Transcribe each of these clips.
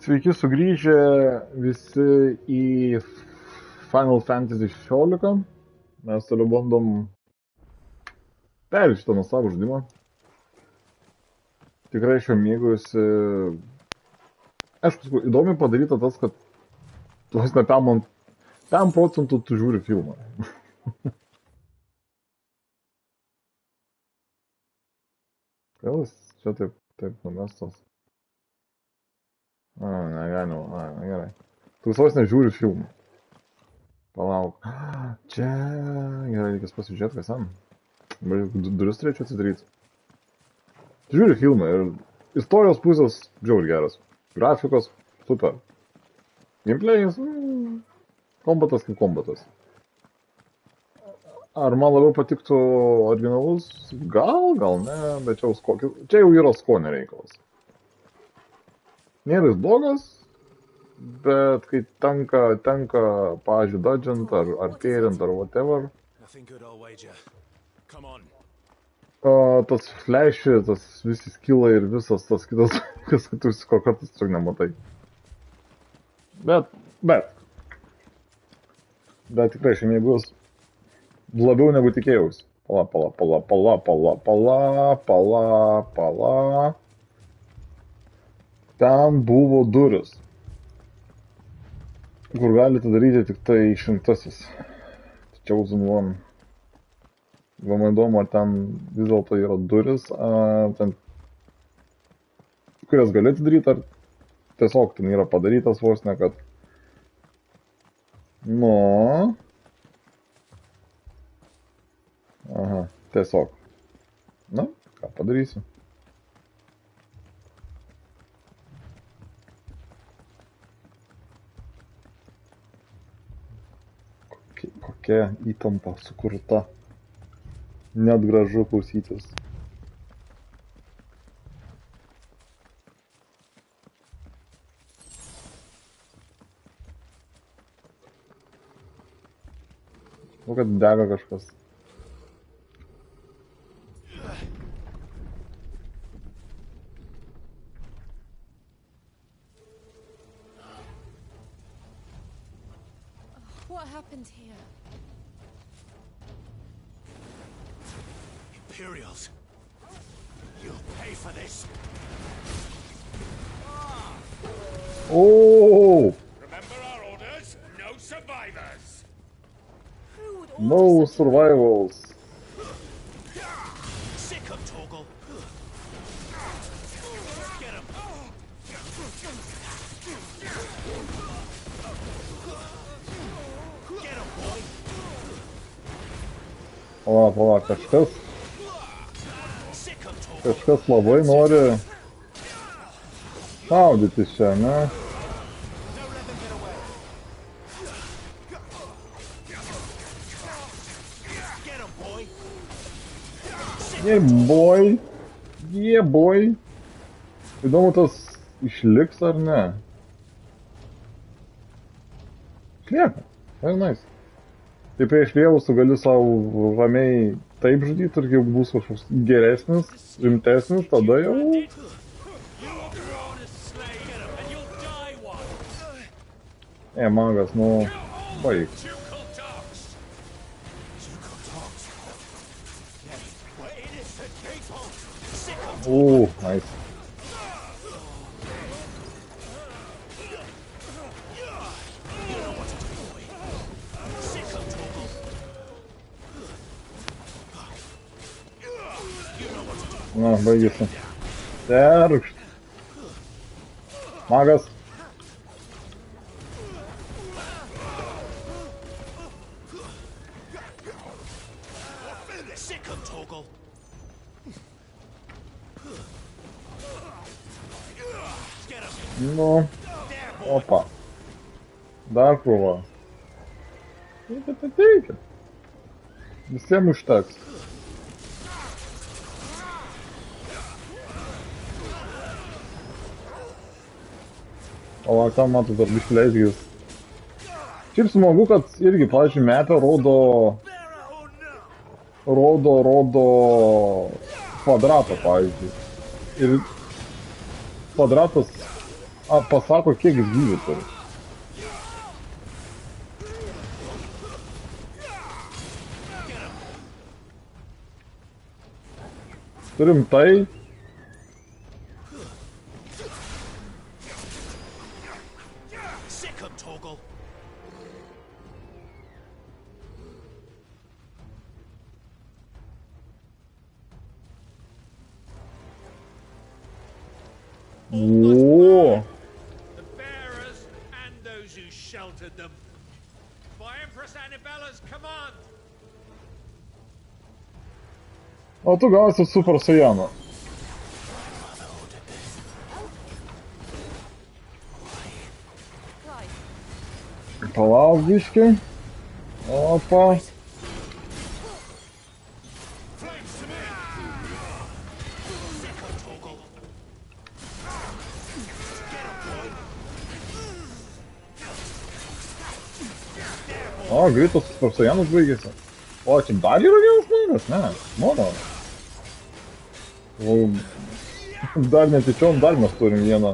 Sveiki sugrįžę visi į Final Fantasy XVI. Mes toliau bandom perėti šitą nuostabų žaidimą. Tikrai šio mėgaujuosi. Aišku, įdomiai padaryta tas, kad vos ne 5% tu žiūri filmą. Gal jis čia taip numestas? Negalima, gerai. Tu vos nežiūri filmą. Palauk. Čia gerai, reikės pasižiūrėti, kas ten. Duris turėčiau atsidaryti. Žiūri filmą ir istorijos pusės žiauriai geras. Grafikos super. Gameplay'is kombatas kaip kombatas. Ar man labiau patiktų originalus? Gal ne, bet čia jau yra skonio reikalas. Nėra jis blogas, bet kai tenka, pavyzdžiui, dodžint ar kėrint ar whatever, tas flash'į, tas visi skillai ir visas tas kitas, kas tu visko kartais tiesiog nematai. Bet tikrai šiandien bus labiau negu tikėjausi. Pala. Ten buvo duris, kur galite daryti tik tai išrinktasis. Chosen One. Man įdomu, ar ten vis dėlto yra duris, kurias galite daryti, ar tiesiog ten yra padarytas vos ne, kad tiesiog. Na, ką padarysiu. Kokia įtampa sukurta. Net gražu klausytis. Kad dega kažkas. What happened here? Imperials. You'll pay for this. Oh! Remember our orders? No survivors. No survivals. Sick of Torgal. Get him. Get him, boy. Pala, kažkas labai nori šaudytis čia, ne? Yeah boy. Įdomu, tas išliks ar ne? Išlieka. Very nice. Tai prieš lievus tu gali savo ramiai taip žudyti ir jeigu bus kažkoks geresnis, rimtesnis, tada jau... Magas, baig. Nice. Baigėsi. Terkšt. Magas. Opa. Dar krūva. Reikia. Visiems užteks. O ką matot, dar biškį leisgis. Šiaip smagu, kad irgi, pavyzdžiui, mapė rodo kvadratą, pavyzdžiui. Ir kvadratas A, pasako, kiek jis gyvių turi. Turim tai. Sick of Toggle. O. The bearers and those who sheltered them. By Empress Annabella's command. O tu gausi Super Saiyaną. Palauk biškį. Opa. Flames to me. Sick of Toggle. Get him, boy. O, greitas Super Saiyanas baigėsi. O, čia dar yra vienas mangas, ne? Mano. O, dar netyčiom, dar mes turim vieną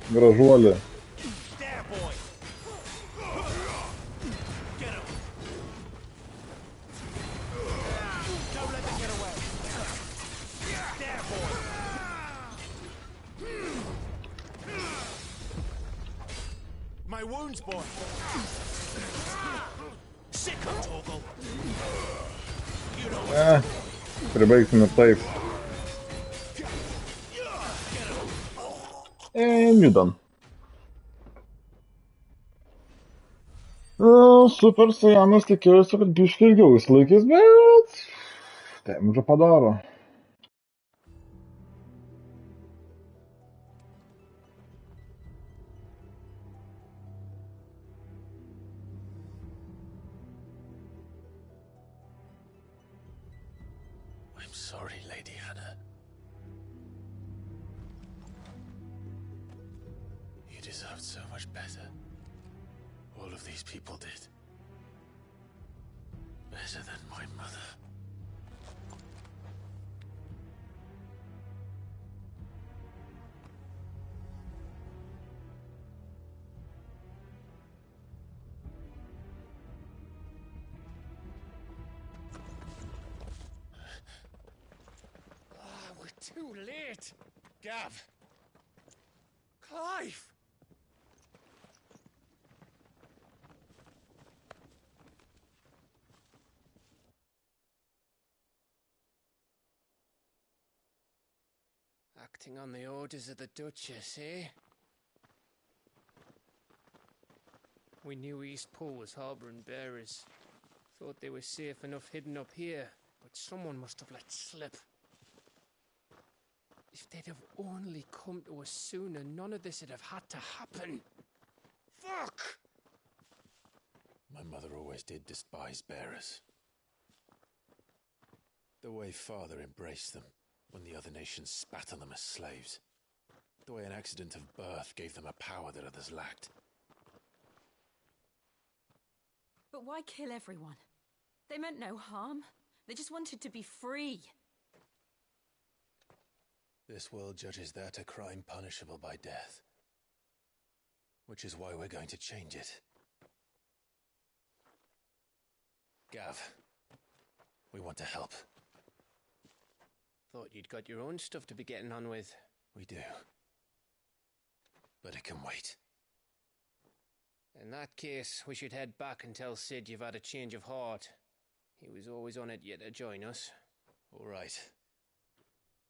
gražuolį. There, boy. Get him. Don't let them get away. There, boy. My wounds, boy. Sick of Toggle. You know what? Pribaigsime taip. And you done. Super Saiyanas tikėjosi, kad biškį ilgiau jis laikys, bet... Temžą padaro. I'm sorry, Lady Hannah. You deserved so much better. All of these people did. Better than my mother. We're too late. Gav. Clive. Acting on the orders of the Duchess, eh? We knew East Pool was harbouring bearers. Thought they were safe enough hidden up here, but someone must have let slip. If they'd have only come to us sooner, none of this would have had to happen. Fuck! My mother always did despise bearers. The way father embraced them when the other nations spat on them as slaves. The way an accident of birth gave them a power that others lacked. But why kill everyone? They meant no harm. They just wanted to be free. This world judges that a crime punishable by death. Which is why we're going to change it. Gav, we want to help. Thought you'd got your own stuff to be getting on with. We do. But it can wait. In that case, we should head back and tell Sid you've had a change of heart. He was always on it yet to join us. All right.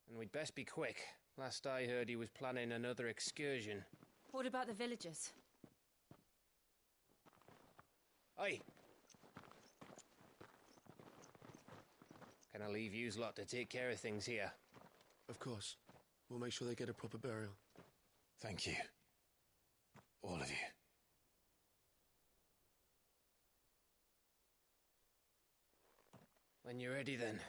And we'd best be quick. Last I heard, he was planning another excursion. What about the villagers? Aye. Can I leave yous lot to take care of things here? Of course. We'll make sure they get a proper burial. Thank you. All of you. When you're ready, then.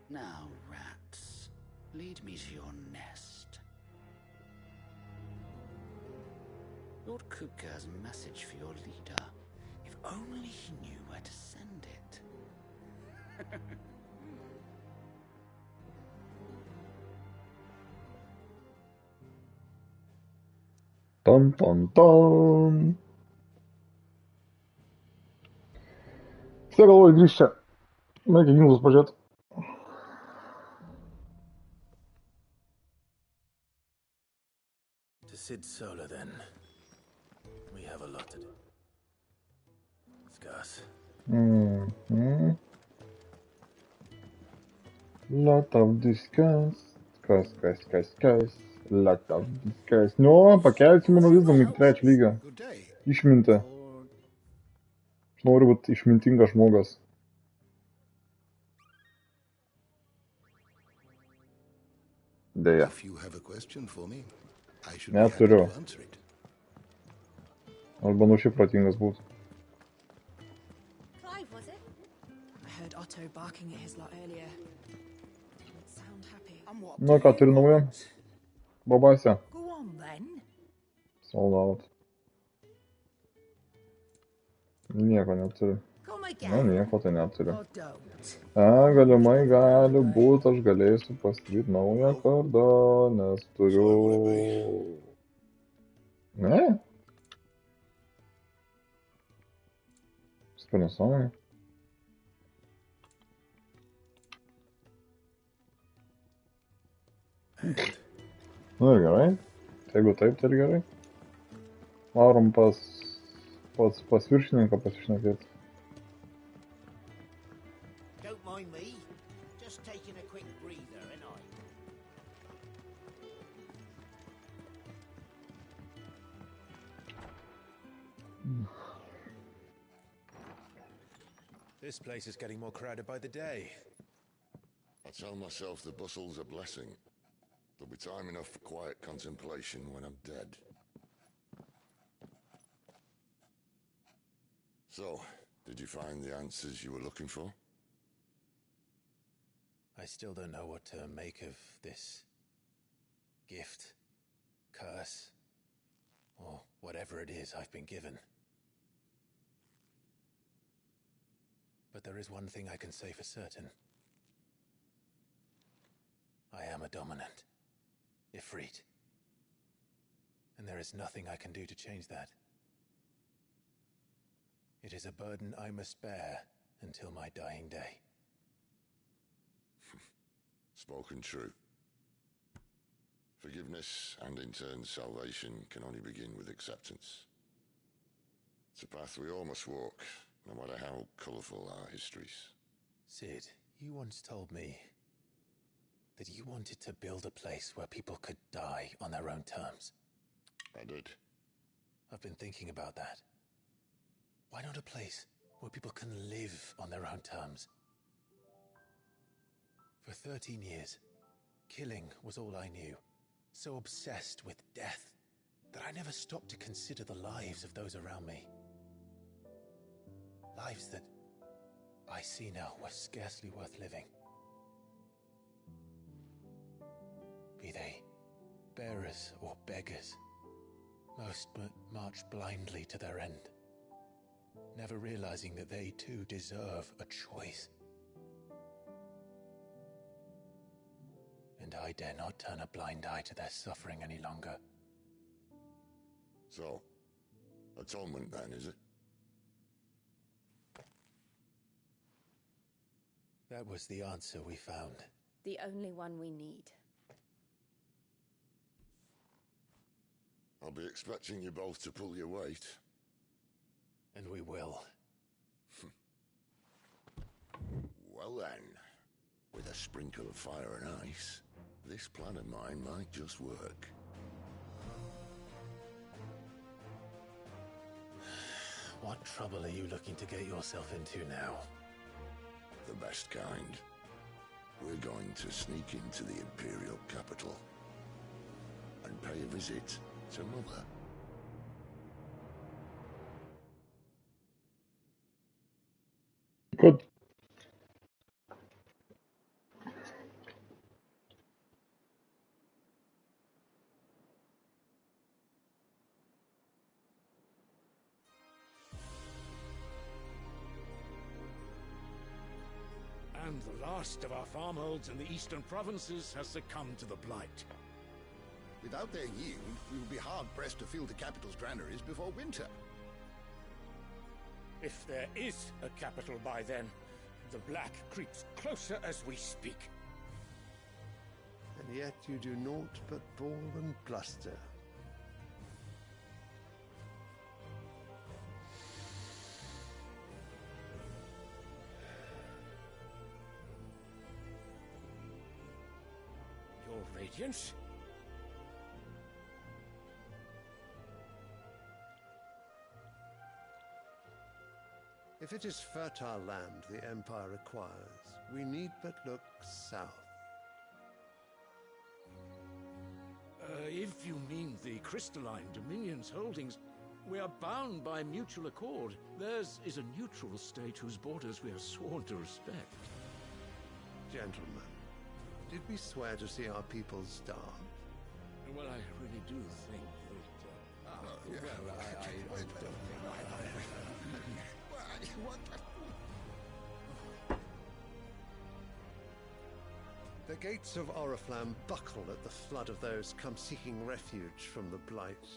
Now, rats, lead me to your nest. Lord Kupka's message for your leader. If only he knew where to send it. Tam, tam, tam. Vis tiek galvoju grįžt čia. Reikia ginklus pažiūrėti. To Sid Solar, then. We have a lot to do. Discuss. Lot of discuss. Kas. Lot of discuss. Nu, pakelsim mano wisdom iki 3 lygio. Good day. Išmintį. Aš noriu būti išmintingas žmogas. Deja. If you have a question for me, I should Ne, be happy turiu. to answer it. Aš bandau šiaip protingas būti. Clive, was it? I heard Otto barking at his lot earlier. Didn't sound happy. And what Nu, ką turi naujo? Babase. Go on then. Sold out. Nieko neturiu. Come Na, again. nieko tai neturiu. Or don't. Galimai gali būt, aš galėsiu pasidaryti naują kardą, nes turiu... Ne? Super nesąmonė. Nu ir gerai. Jeigu taip, tai ir gerai. Varom pas viršininką pasišnekėti. Don't mind me. Just taking a quick breather, ain't I? This place is getting more crowded by the day. I tell myself the bustle's a blessing. There'll be time enough for quiet contemplation when I'm dead. So, did you find the answers you were looking for? I still don't know what to make of this gift, curse, or whatever it is I've been given. But there is one thing I can say for certain. I am a dominant, Ifrit. And there is nothing I can do to change that. It is a burden I must bear until my dying day. Spoken true. Forgiveness and in turn salvation can only begin with acceptance. It's a path we all must walk, no matter how colourful our histories. Sid, you once told me that you wanted to build a place where people could die on their own terms. I did. I've been thinking about that. Why not a place where people can live on their own terms? For 13 years, killing was all I knew. So obsessed with death that I never stopped to consider the lives of those around me. Lives that I see now were scarcely worth living. Be they bearers or beggars, most march blindly to their end, never realizing that they too deserve a choice. And I dare not turn a blind eye to their suffering any longer. So, atonement then, is it? That was the answer we found. The only one we need. I'll be expecting you both to pull your weight. And we will. Well then, with a sprinkle of fire and ice, this plan of mine might just work. What trouble are you looking to get yourself into now? The best kind. We're going to sneak into the Imperial capital and pay a visit to Mother. Good. the last of our farmholds in the eastern provinces has succumbed to the blight. Without their yield, we will be hard-pressed to fill the capital's granaries before winter. If there is a capital by then, the black creeps closer as we speak. And yet you do naught but bawl and bluster. Your Radiance? If it is fertile land the Empire requires, we need but look south. If you mean the crystalline Dominion's holdings, we are bound by mutual accord. Theirs is a neutral state whose borders we are sworn to respect. Gentlemen, did we swear to see our people starve? Well, I really do think that... Well, I don't think What? The gates of Oriflamme buckle at the flood of those come seeking refuge from the blight.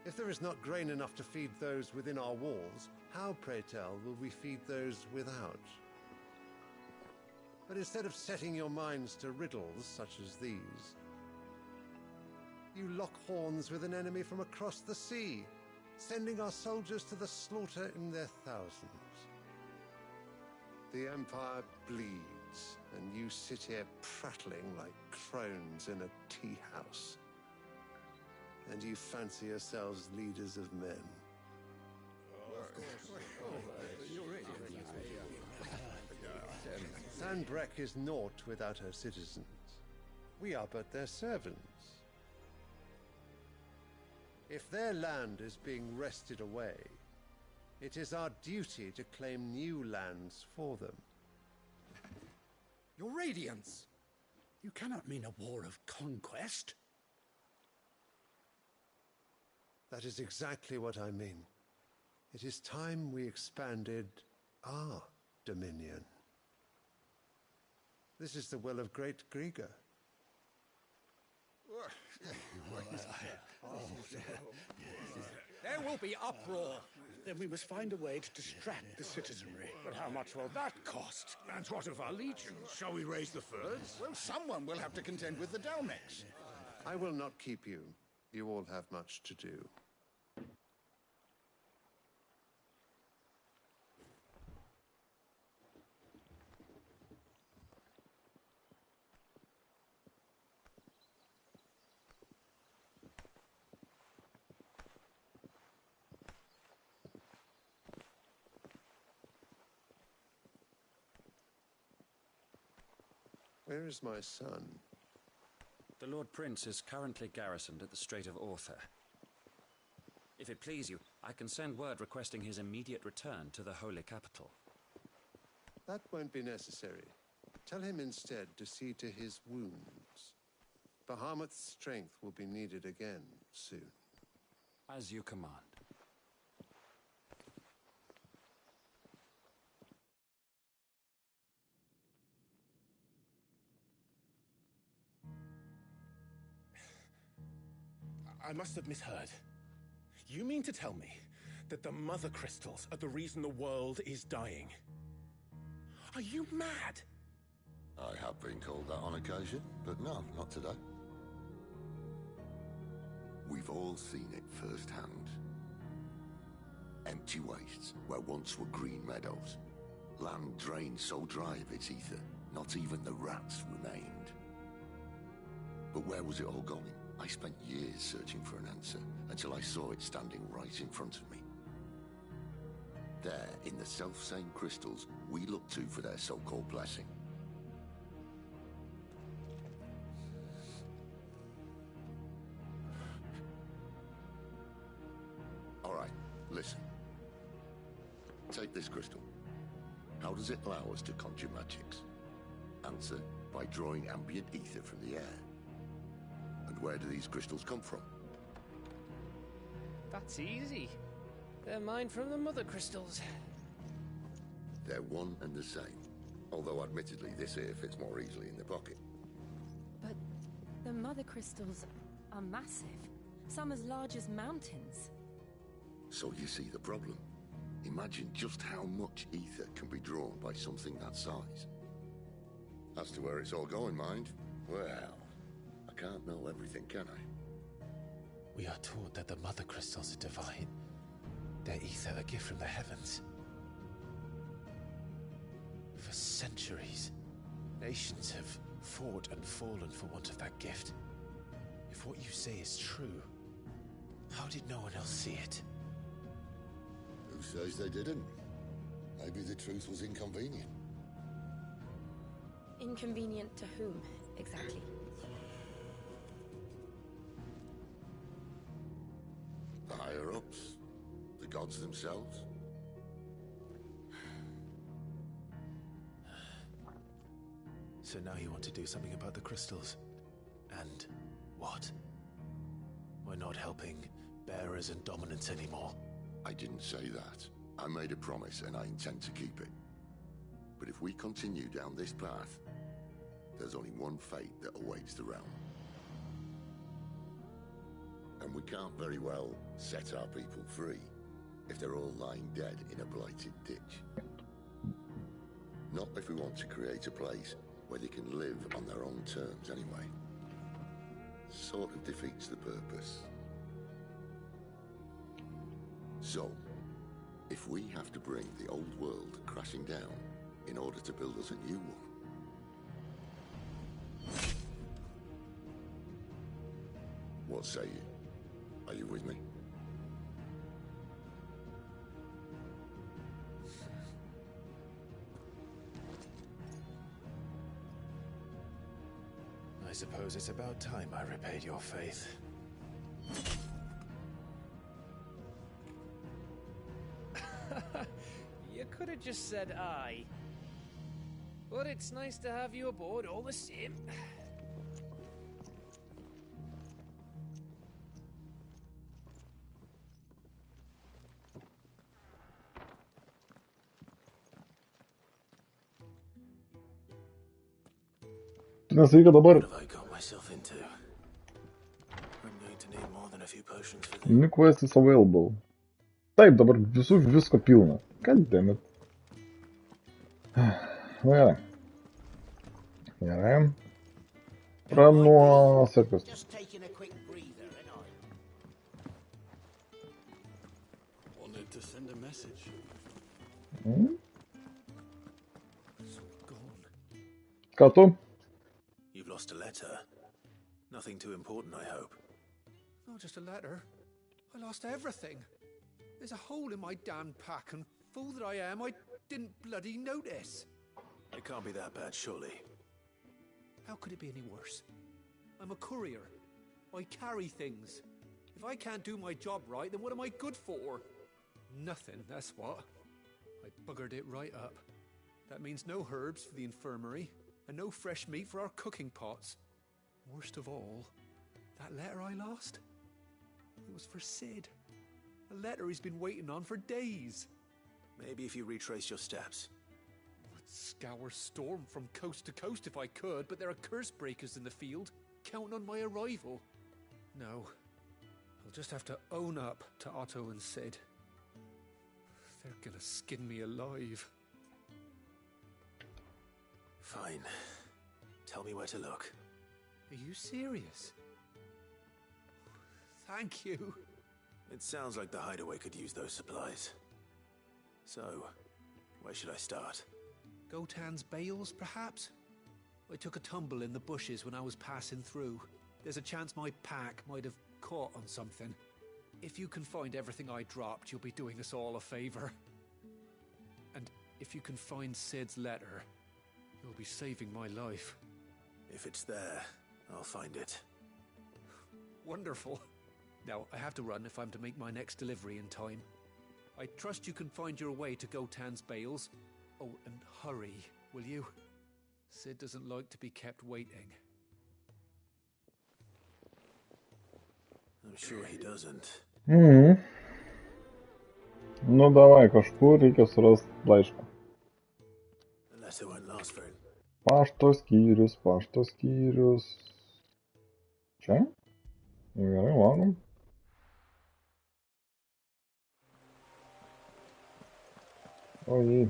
If there is not grain enough to feed those within our walls, how, pray tell, will we feed those without? But instead of setting your minds to riddles such as these, you lock horns with an enemy from across the sea, sending our soldiers to the slaughter in their thousands. The Empire bleeds, and you sit here prattling like crones in a tea house. And you fancy yourselves leaders of men. Sanbreque is naught without her citizens. We are but their servants. If their land is being wrested away, it is our duty to claim new lands for them. Your Radiance! You cannot mean a war of conquest. That is exactly what I mean. It is time we expanded our dominion. This is the will of great Grieger. There will be uproar. Then we must find a way to distract the citizenry. But how much will that cost? And what of our legions? Shall we raise the furs? Well, someone will have to contend with the Dalmex. I will not keep you. You all have much to do. Where is my son? The Lord Prince is currently garrisoned at the Strait of Arthur. If it please you, I can send word requesting his immediate return to the Holy Capital. That won't be necessary. Tell him instead to see to his wounds. Bahamut's strength will be needed again soon. As you command. I must have misheard. You mean to tell me that the Mother Crystals are the reason the world is dying? Are you mad? I have been called that on occasion, but no, not today. We've all seen it firsthand. Empty wastes where once were green meadows. Land drained so dry of its ether, not even the rats remained. But where was it all going? I spent years searching for an answer, until I saw it standing right in front of me. There, in the self-same crystals we look to for their so-called blessing. All right, listen. Take this crystal. How does it allow us to conjure magics? Answer, by drawing ambient ether from the air. And where do these crystals come from? That's easy. They're mined from the Mother Crystals. They're one and the same. Although, admittedly, this here fits more easily in the pocket. But the mother crystals are massive. Some as large as mountains. So you see the problem. Imagine just how much ether can be drawn by something that size. As to where it's all going, mind, well, I can't know everything, can I? We are taught that the mother crystals are divine. Their ether a gift from the heavens. For centuries, nations have fought and fallen for want of that gift. If what you say is true, how did no one else see it? Who says they didn't? Maybe the truth was inconvenient. Inconvenient to whom, exactly? The higher-ups? The gods themselves? So now you want to do something about the crystals. And what? We're not helping bearers and dominants anymore. I didn't say that. I made a promise and I intend to keep it. But if we continue down this path, there's only one fate that awaits the realm. And we can't very well set our people free if they're all lying dead in a blighted ditch. Not if we want to create a place where they can live on their own terms anyway. Sort of defeats the purpose. So, if we have to bring the old world crashing down in order to build us a new one, what say you? Are you with me? I suppose it's about time I repaid your faith. You could have just said aye. But it's nice to have you aboard all the same. Nes reikia dabar. What have I got myself into? I'm going to need more than a few potions for this. New quest is available. Taip, dabar visur visko pilna. God damn it. Nu gerai. Gerai. Pradedam nuo sekos. Just taking a quick breather, and Wanted to send a message. It's all gone. Ką tu? You've lost a letter. Nothing too important, I hope. Not just a letter. I lost everything. There's a hole in my damn pack, and fool that I am, I didn't bloody notice. It can't be that bad, surely. How could it be any worse? I'm a courier. I carry things. If I can't do my job right, then what am I good for? Nothing, that's what. I buggered it right up. That means no herbs for the infirmary, and no fresh meat for our cooking pots. Worst of all, that letter I lost? It was for Sid. A letter he's been waiting on for days. Maybe if you retrace your steps. I'd scour Storm from coast to coast if I could, but there are curse breakers in the field, counting on my arrival. No, I'll just have to own up to Otto and Sid. They're gonna skin me alive. Fine. Tell me where to look. Are you serious? Thank you. It sounds like the hideaway could use those supplies. So, where should I start? Gotan's bales, perhaps? I took a tumble in the bushes when I was passing through. There's a chance my pack might have caught on something. If you can find everything I dropped, you'll be doing us all a favor. And if you can find Sid's letter, you'll be saving my life. If it's there, I'll find it. Wonderful. Now, I have to run if I'm to make my next delivery in time. I trust you can find your way to Gotan's bales. Oh, and hurry, will you? Sid doesn't like to be kept waiting. I'm sure he doesn't. Nu davai, kažkur reikia surasti laišką. The letter won't last Pašto skyrius, pašto skyrius. Čia? Gerai, varom. Ojei,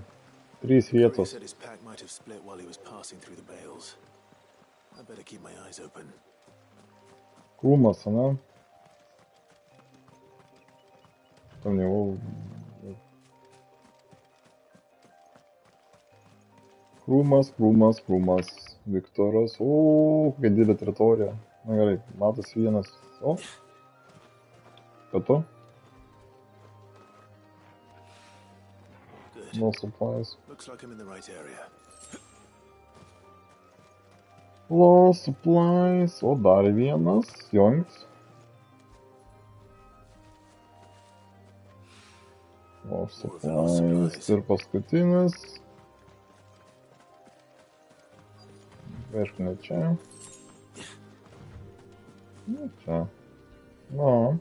3 vietos. Said his pack might have split while he was passing through the bales. I better keep my eyes open. Krūmas, ane? Tam jau... Krūmas. Viktoras. O, kokia didelė teritorija. Na gerai, matas vienas. O. Pietu. No supplies. Looks like I'm in the right area. Low supplies. O, dar vienas. Joints. Low supplies. Ir paskutinis. Vežk ne čia. Ne čia. No.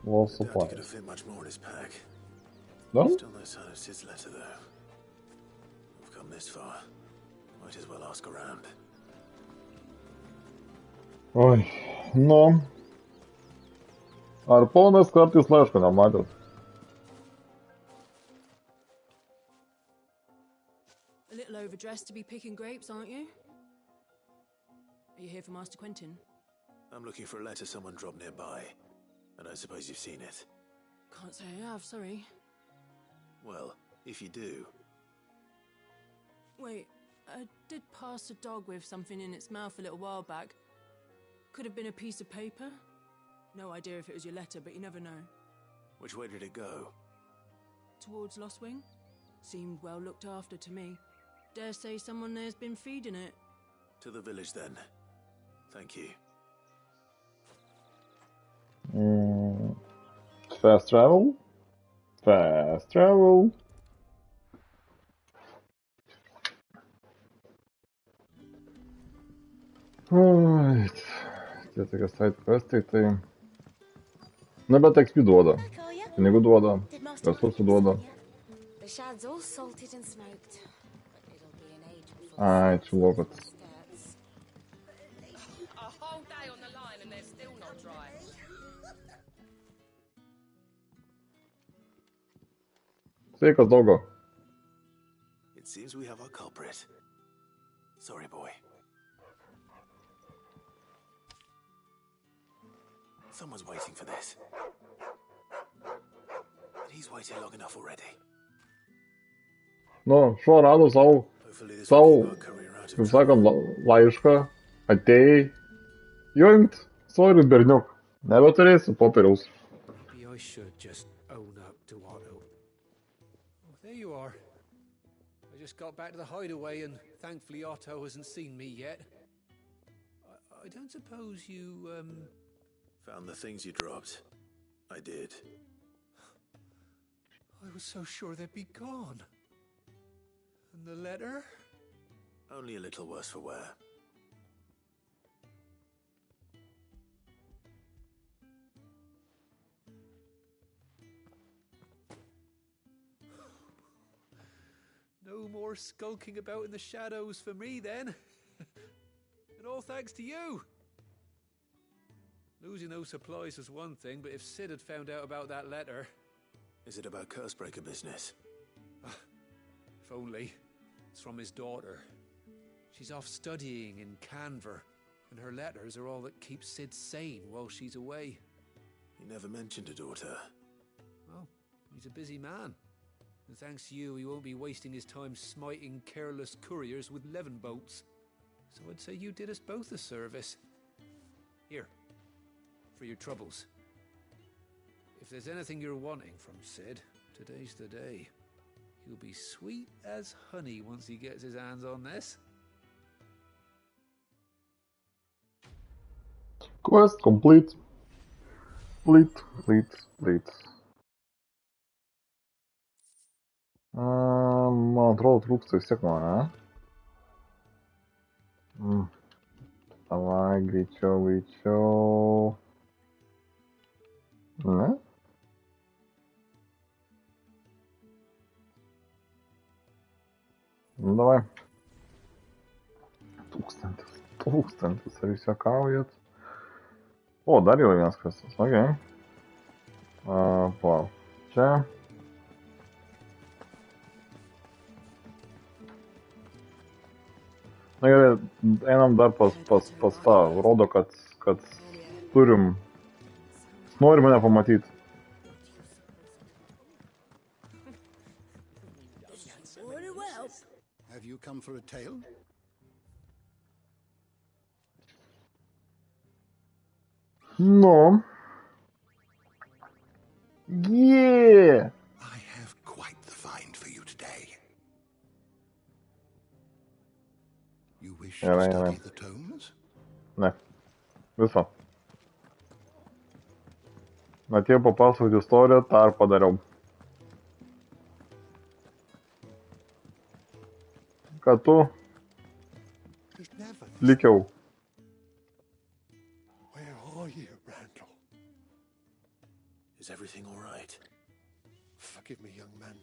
Low supplies. No? Still no sign of Sid's letter, though. We've come this far. Might as well ask around. Oi, nu. Ar ponas kartais laiško nematėt? A little overdressed to be picking grapes, aren't you? Are you here for Master Quentin? I'm looking for a letter someone dropped nearby. I don't suppose you've seen it. Can't say I have, sorry. Well, if you do... Wait, I did pass a dog with something in its mouth a little while back. Could have been a piece of paper. No idea if it was your letter, but you never know. Which way did it go? Towards Lost Wing? Seemed well looked after to me. Dare say someone there's been feeding it. To the village, then. Thank you. Fast travel? Fast travel. Alright. Tie tokie side questai, tai... Na, bet XP duoda. Pinigų duoda. Resursų duoda. The shad's all salted and smoked. But it'll be an age before... Ai, čia lokas. A whole day on the line and they're still not dry. Sveikas, Daugo. It seems we have our culprit. Sorry, boy. Someone's waiting for this. And he's waited long enough already. Nu, šuo rado savo, kaip sakant, laišką, atėjai, joint, sorry, berniuk, nebeturėsiu popieriaus. Maybe I should just own up to Otto. Oh, there you are. I just got back to the hideaway and thankfully Otto hasn't seen me yet. I don't suppose you, Found the things you dropped. I did. I was so sure they'd be gone. And the letter? Only a little worse for wear. No more skulking about in the shadows for me, then. And all thanks to you. Losing those supplies was one thing, but if Sid had found out about that letter... Is it about Cursebreaker business? If only. It's from his daughter. She's off studying in Canver, and her letters are all that keep Sid sane while she's away. He never mentioned a daughter. Well, he's a busy man. And thanks to you, he won't be wasting his time smiting careless couriers with levin bolts. So I'd say you did us both a service. Here. For your troubles. If there's anything you're wanting from Sid, today's the day. He'll be sweet as honey once he gets his hands on this. Quest complete. Complete. Man atrodo, trūksta vis tiek man, ne? Davai, greičiau. Ne? Nu, davai. 1000, ar jūs juokaujat? O, dar jau vienas kvestas, okei. Palauk, čia. Na gerai, einam dar pas tą, rodo, kad turim, nori mane pamatyti. Have you come for a tale? No. Yeah! I have quite the find for you today. You wish to study the tomes? Ne. Viso. Atėjau papasakoti istoriją, tą ir padariau. Kad tu likiau. Where are you, Randall? Is everything all right? Forgive me, young man.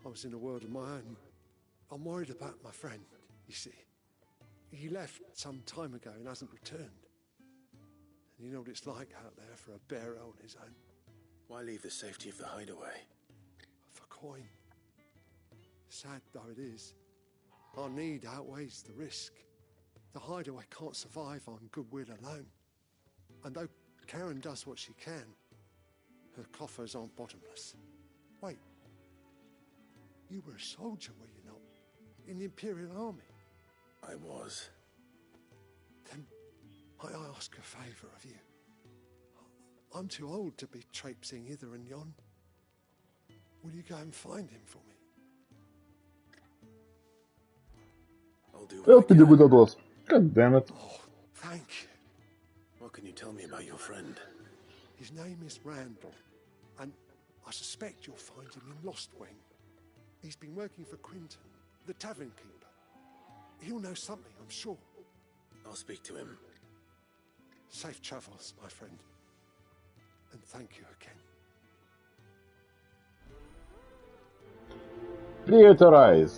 I was in a world of my own. I'm worried about my friend, you see. He left some time ago and hasn't returned. And you know what it's like out there for a bearer on his own. Why leave the safety of the hideaway? For coin. Sad though it is, our need outweighs the risk. The hideaway can't survive on goodwill alone. And though Karen does what she can, her coffers aren't bottomless. Wait. You were a soldier, were you not? In the Imperial Army? I was. Then might I ask a favour of you? I'm too old to be traipsing hither and yon. Will you go and find him for me? I'll do Vėl what I can. pinigų neduos. God damn it. Oh, thank you. What can you tell me about your friend? His name is Randall, and I suspect you'll find him in Lost Wing. He's been working for Quinton, the tavern keeper. He'll know something, I'm sure. I'll speak to him. Safe travels, my friend. And thank you again. Prieterais.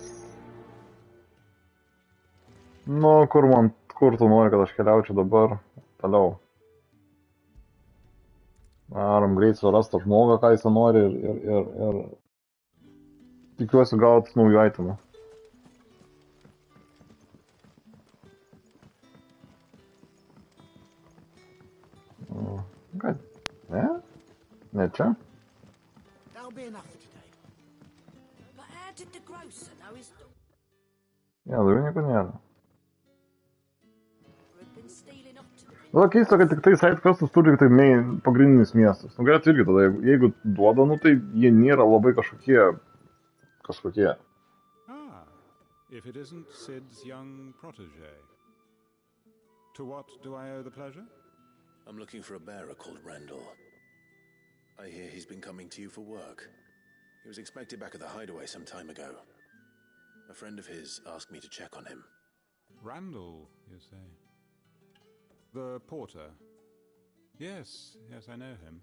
Nu, kur tu nori, kad aš keliaučiau dabar? Toliau. Varom greit surast tą žmogą, ką jis nori ir tikiuosi gauti naujų itemų. Ką? Ne? Ne čia? That'll be enough for today. But how did the grocer know his daughter Ne, daugiau nieko nėra. had been stealing off to the Nu, keista, kad tik tai side questus turi tik tai pagrindinis miestas. Nu, galėtų irgi tada, jeigu duoda, nu, tai jie nėra labai kažkokie. Ah, if it isn't Sid's young protege. To what do I owe the pleasure? I'm looking for a bearer called Randall. I hear he's been coming to you for work. He was expected back at the hideaway some time ago. A friend of his asked me to check on him. Randall, you say? The porter? Yes, I know him.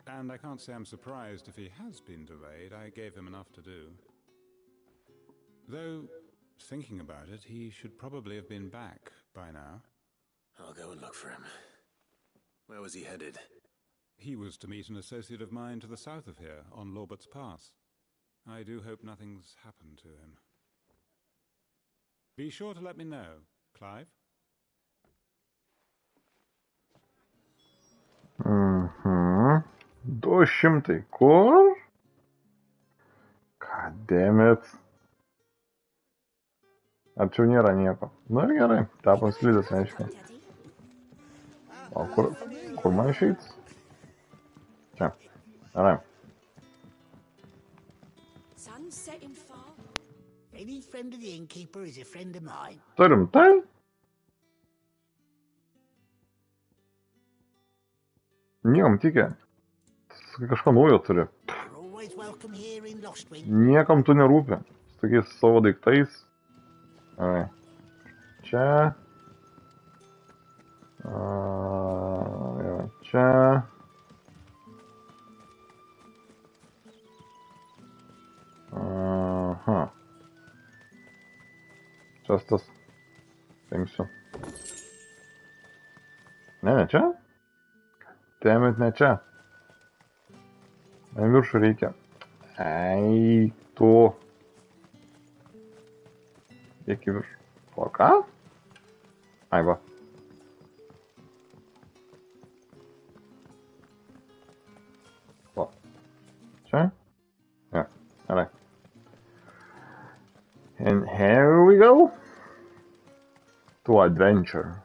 And I can't say I'm surprised if he has been delayed. I gave him enough to do. Though, thinking about it, he should probably have been back by now. I'll go and look for him. Where was he headed? He was to meet an associate of mine to the south of here, on Lorbert's Pass. I do hope nothing's happened to him. Be sure to let me know, Clive. 200. Kur? God damn it. Arčiau nėra nieko. Nu ir gerai, tapom slidės, reiškia. O kur man išeit? Čia. Gerai. Sun's setting far. Any friend of the innkeeper is a friend of mine. Turim tai? Niekam tikė. Kažką naujo turi. Always welcome here in Lost Wing. Niekam tu nerūpi. Su tokiais savo daiktais. Gerai. Čia. Čia. šitas. Paimsiu. Ne čia? Temet ne čia. Man viršų reikia. Ei, tu. Iki viršų. O ką? Ai, va. O. Čia? Yeah, alright. And here we go. To adventure.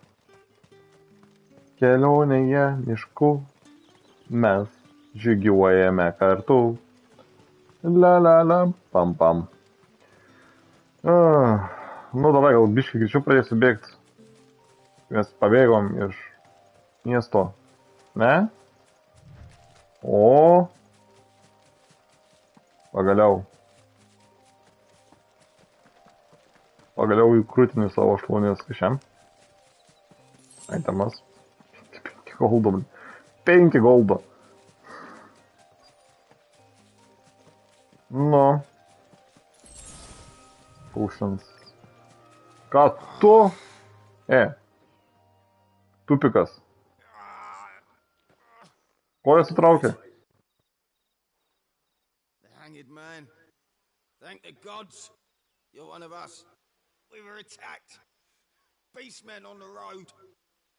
Kelionėje mišku mes žygiuojame kartu. La la la, pam pam. Nu, dabar gal biškai greičiau pradėsiu bėgti. Mes pabėgom iš miesto. Ne? O. Pagaliau. Pagaliau įkrūtinu savo šlaunės kažkiam. Aitemas. 5 goldo. 5 goldo. Nu. Potions. Ką tu? Tupikas. Koją sutraukė. The hanged man. Thank the gods. You're one of us. We were attacked. Beastmen on the road.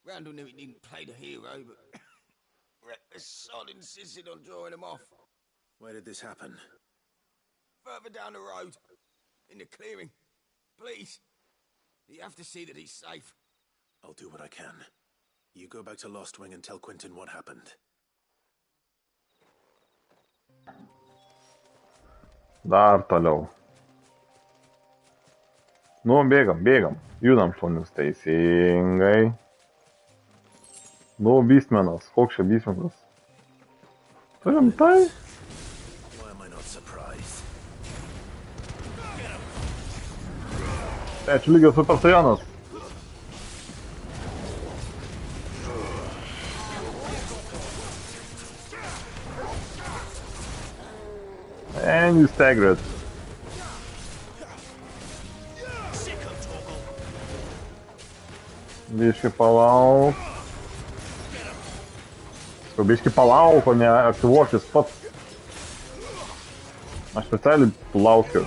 Randall knew he didn't play the hero, but the sod insisted on drawing him off. Where did this happen? Further down the road. In the clearing. Please. You have to see that he's safe. I'll do what I can. You go back to Lost Wing and tell Quentin what happened. Dar toliau. Nu, bėgam. Judam šunis teisingai. Nu, beastmenas. Koks čia beastmenas? Turim tai? Why am I not surprised? Čia lygio Super Saiyanas. And you staggered. Biški palauk. Biški palauk, o ne aktyvuokis pats. Aš specialiai laukiu.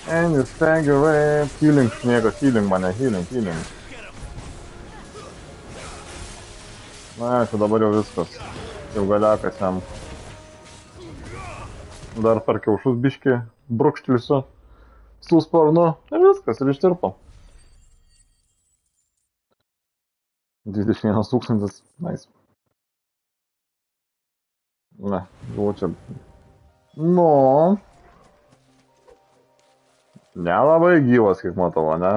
And you stagger it. Healing, sniego, healing mane, healing. Na, čia dabar jau viskas. Jau galiakas jam. Dar per kiaušus biškį brūkštelsiu su sparnu. Ir viskas, ir ištirpo. 21 000. Nice. Ne, buvo čia. Nu. Nelabai gyvas, kaip matau, ne?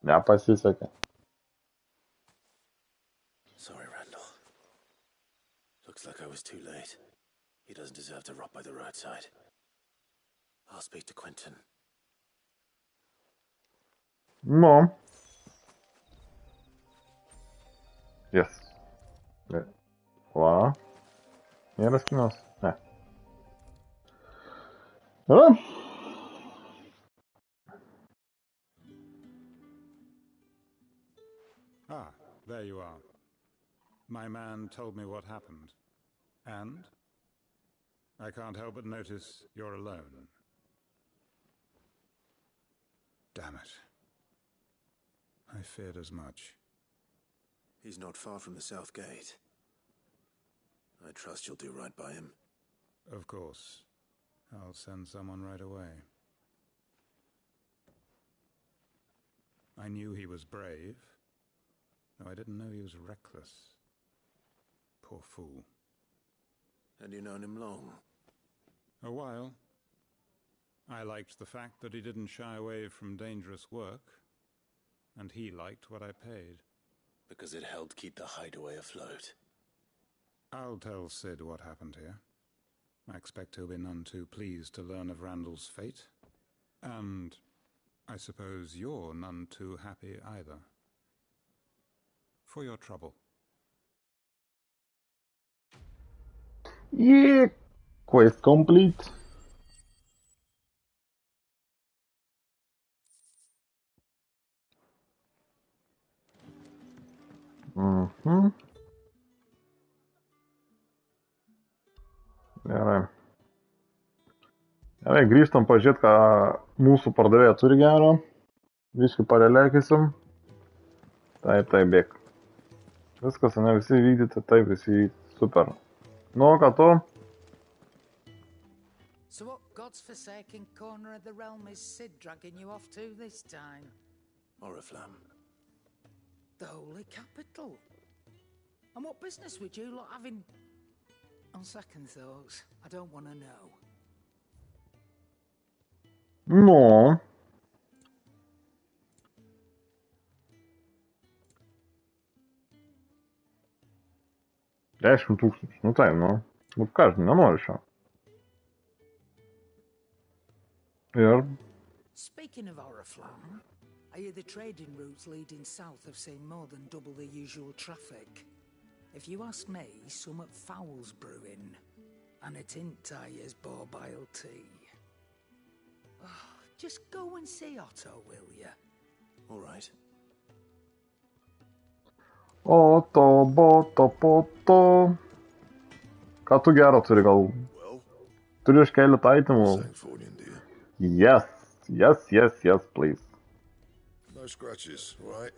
Nepasisekė. Sorry, Randall. Looks like I was too late. He doesn't deserve to rot by the roadside. I'll speak to Quentin. No. Yes. Va. Nėra skinos? Ne. Yra? Ah, there you are. My man told me what happened. And? I can't help but notice you're alone. Damn it. I feared as much. He's not far from the South Gate. I trust you'll do right by him. Of course. I'll send someone right away. I knew he was brave, though I didn't know he was reckless. Poor fool. And you known him long? A while. I liked the fact that he didn't shy away from dangerous work, and he liked what I paid. Because it helped keep the hideaway afloat. I'll tell Sid what happened here. I expect he'll be none too pleased to learn of Randall's fate. And I suppose you're none too happy either. For your trouble. Yeah, quest complete. Gerai. Gerai, grįžtam pažiūrėti, ką mūsų pardavėja turi gero. Viškai parelėkysim. Taip, bėk. Viskas, ne, visi vykdyti, taip, visi vykdyti. Super. Nu, ką tu? So what god's-forsaken corner of the realm is Sid dragging you off to this time? Oriflamme. The holy capital. And what business would you lot have in... On second thoughts, I don't want to know. Nu. $10,000. Nu taip, nu. Nu ką, aš nenoriu šio. Ir... Speaking of Oriflamme, I hear the trading routes leading south have seen more than double the usual traffic. If you ask me, some at foul's brewing. And it ain't Tyre's borbile tea. Oh, just go and see Otto, will ya? All right. Oto, boto, poto. Ką tu gero turi, gal? Turi iš keletą itemų. Yes, please. No scratches, right?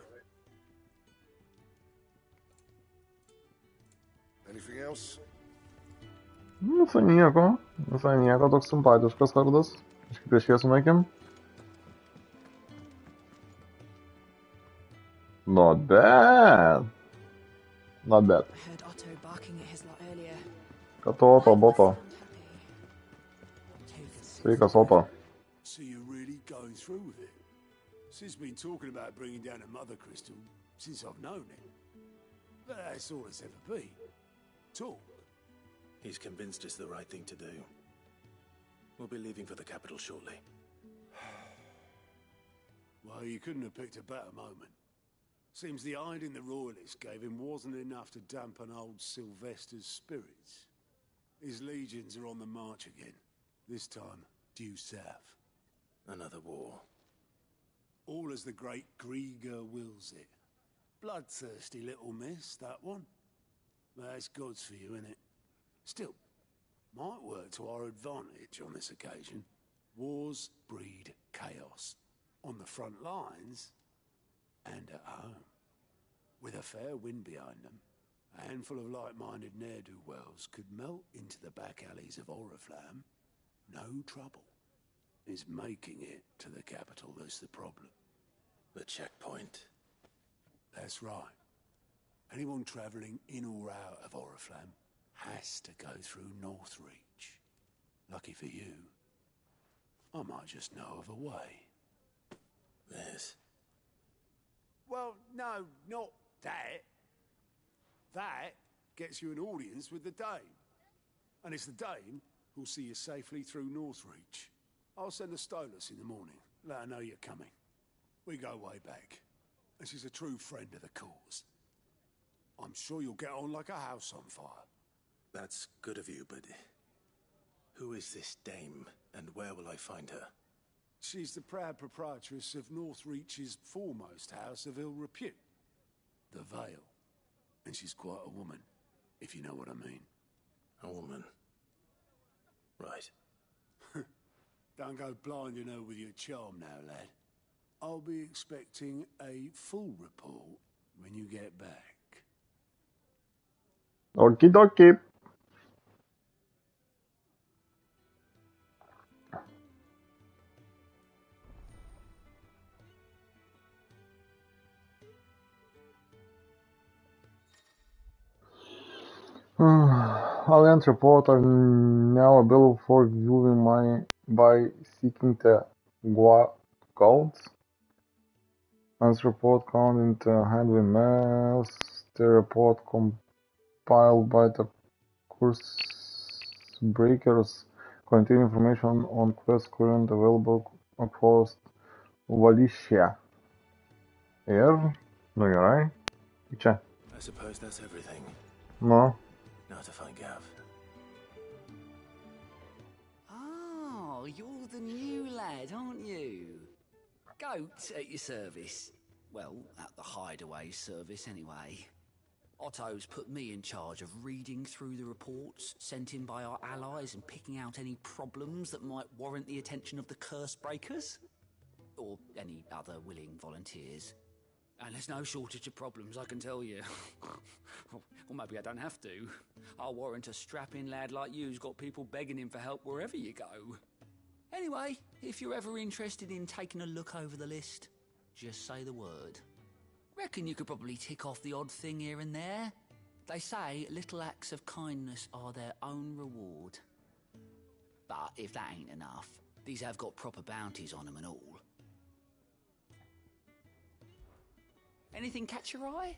Anything else? Visai nieko, toks simpatiškas vardas. Iškai prieš jie sunaikim. Not bad. I heard Otto barking at his lot earlier. Ką tu, Oto, boto? Sveikas, Oto. So you're really going through with it? Sid's been talking about bringing down a mother crystal since I've known it. But that's all it's ever been. Talk. He's convinced it's the right thing to do. We'll be leaving for the capital shortly. Well, you couldn't have picked a better moment. Seems the hiding the royalists gave him wasn't enough to dampen old Sylvester's spirits. His legions are on the march again. This time, due south. Another war. All as the great Grieger wills it. Bloodthirsty little miss, that one. That's God's for you, innit? Still, might work to our advantage on this occasion. Wars breed chaos. On the front lines, and at home. With a fair wind behind them, a handful of like-minded ne'er-do-wells could melt into the back alleys of Oriflamme. No trouble. It's making it to the capital that's the problem. The checkpoint. That's right. Anyone travelling in or out of Oriflamme has to go through Northreach. Lucky for you, I might just know of a way. This? Well, no, not that. That gets you an audience with the Dame. And it's the Dame who'll see you safely through Northreach. I'll send a Stolas in the morning, let her know you're coming. We go way back, and she's a true friend of the cause. I'm sure you'll get on like a house on fire. That's good of you, but who is this Dame, and where will I find her? She's the proud proprietress of Northreach's foremost house of ill repute, the Vale. And she's quite a woman, if you know what I mean. A woman? Right. Don't go blinding her with your charm now, lad. I'll be expecting a full report when you get back. Okie dokie. Alliance report are now available for viewing by seeking the codes. As report count into handling mails, the report compiled by the Course breakers contain information on quests currently available across Vališia. Ir, nu gerai, čia. I suppose that's everything. Nu. Now to find Gav. Oh, you're the new lad, aren't you? Goat at your service. Well, at the hideaway service anyway. Otto's put me in charge of reading through the reports sent in by our allies and picking out any problems that might warrant the attention of the curse breakers. Or any other willing volunteers. And there's no shortage of problems, I can tell you. Or maybe I don't have to. I'll warrant a strapping lad like you's got people begging him for help wherever you go. Anyway, if you're ever interested in taking a look over the list, just say the word. Reckon you could probably tick off the odd thing here and there. They say little acts of kindness are their own reward. But if that ain't enough, these have got proper bounties on them and all. Anything catch your eye?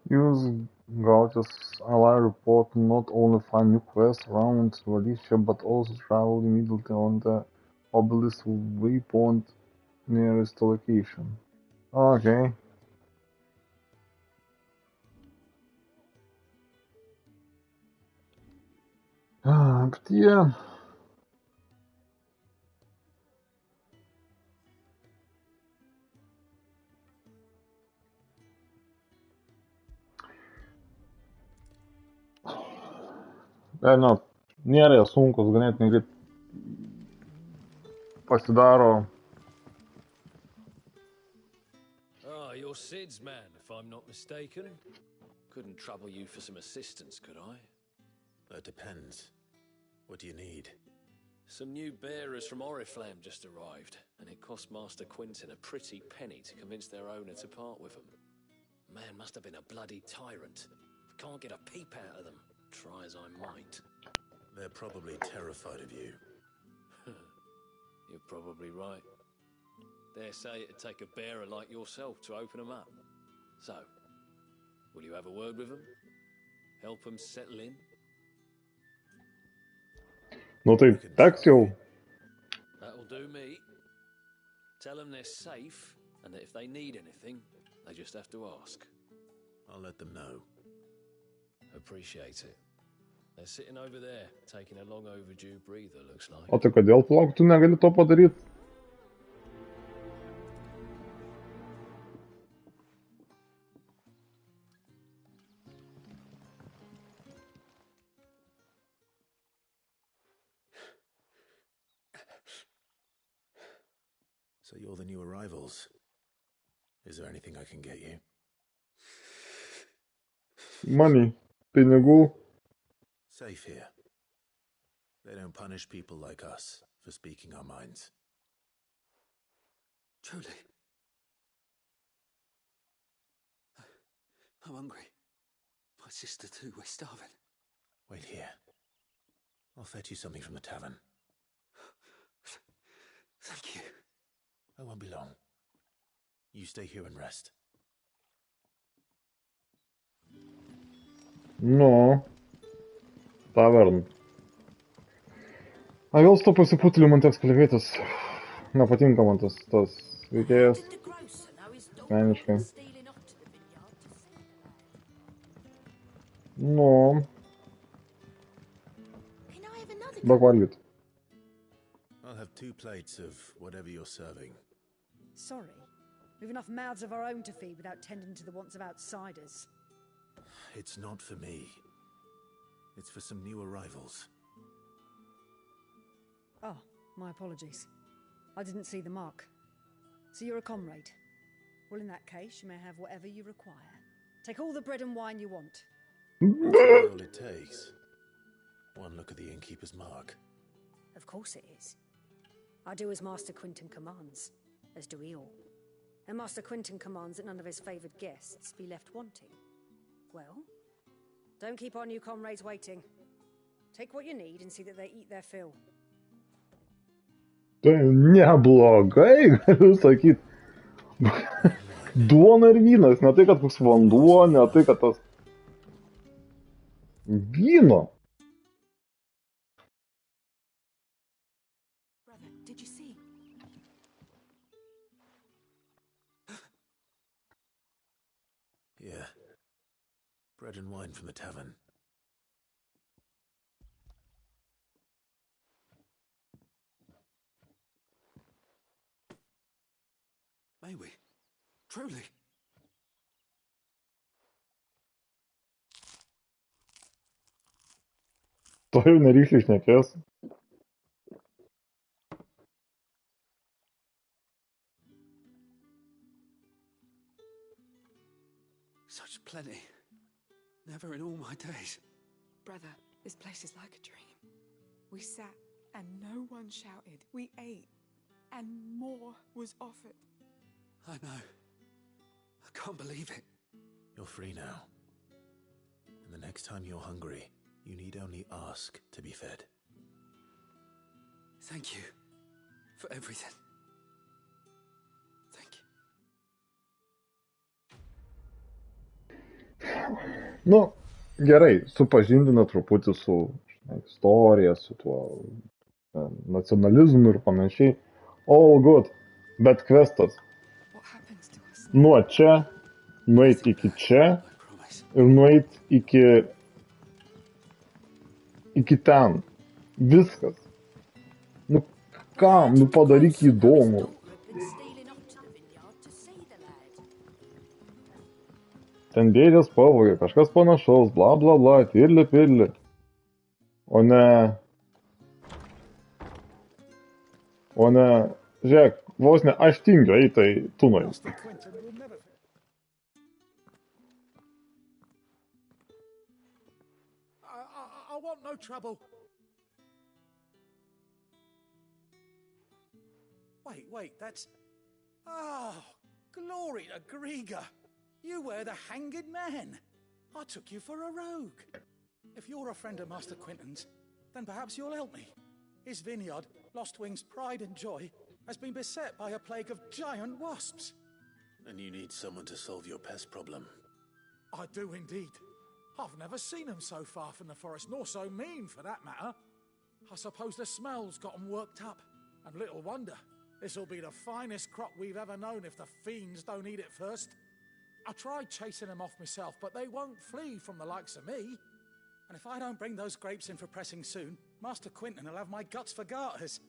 Use Gauch's ally report to not only find new quests around Vališia, but also travel immediately on the obelisk waypoint nearest location. Okay. Где? Nu, nėra sunkus, ganėtinai greit pasidaro. Ah, you're Sid's man, if I'm not mistaken. Couldn't trouble you for some assistance, could I? That depends. What do you need? Some new bearers from Oriflamme just arrived, and it cost Master Quinton a pretty penny to convince their owner to part with them. Man must have been a bloody tyrant. Can't get a peep out of them, try as I might. They're probably terrified of you. You're probably right. Dare say it'd take a bearer like yourself to open them up. So, will you have a word with them? Help them settle in? Nu tai teks jau. That'll do me. Tell them they're safe, and that if they need anything, they just have to ask. I'll let them know. Appreciate it. They're sitting over there, taking a long overdue breather, looks like. O tai kodėl palauk, tu negali to padaryti? So you're the new arrivals. Is there anything I can get you? Money. Pinigų. Safe here. They don't punish people like us for speaking our minds. Truly. I'm hungry. My sister too, we're starving. Wait here. I'll fetch you something from the tavern. Thank you. I won't be long. You stay here and rest. Nu. Tavern. A vėl su to pasiputėliu man teks kalbėtis. Nepatinka man tas veikėjas. Asmeniškai. Nu. Duok valgyt. I'll have 2 plates of whatever you're serving. Sorry. We've enough mouths of our own to feed without tending to the wants of outsiders. It's not for me. It's for some new arrivals. Oh, my apologies. I didn't see the mark. So you're a comrade. Well, in that case, you may have whatever you require. Take all the bread and wine you want. That's all it takes. One look at the innkeeper's mark. Of course it is. I do as Master Quinton commands, as do we all. And Master Quinton commands that none of his favoured guests be left wanting. Well, don't keep our new comrades waiting. Take what you need and see that they eat their fill. Tai neblogai, galiu sakyti. Duona ir vynas, ne tai, kad koks vanduo, ne tai, kad tas... Vyno. Brother, did you see? Yeah. Bread and wine from the tavern. May we? Truly? To jau neryšliai šnekės. Such plenty. Never in all my days. Brother, this place is like a dream. We sat and no one shouted. We ate and more was offered. I know. I can't believe it. You're free now. And the next time you're hungry, you need only ask to be fed. Thank you for everything. Thank you. Nu, gerai, supažindina truputį su istorija, su tuo nacionalizmu ir panašiai. All good. Bet questas. Nuo čia, nueit iki čia ir nueit iki ten. Viskas. Nu, kam? Nu, padaryk įdomu. Ten dėdės pavogė, kažkas panašaus, bla bla bla, tirli pirli. O ne, žiūrėk, vos ne, aš tingiu, tai tu nueisi. I want no trouble. Wait, that's... Oh, glory to Griga. You were the hanged man. I took you for a rogue. If you're a friend of Master Quentin's, then perhaps you'll help me. His vineyard, Lostwing's pride and joy, has been beset by a plague of giant wasps. And you need someone to solve your pest problem. I do indeed. I've never seen them so far from the forest, nor so mean for that matter. I suppose the smell's got them worked up. And little wonder. This'll be the finest crop we've ever known if the fiends don't eat it first. I tried chasing them off myself, but they won't flee from the likes of me. And if I don't bring those grapes in for pressing soon, Master Quentin will have my guts for garters.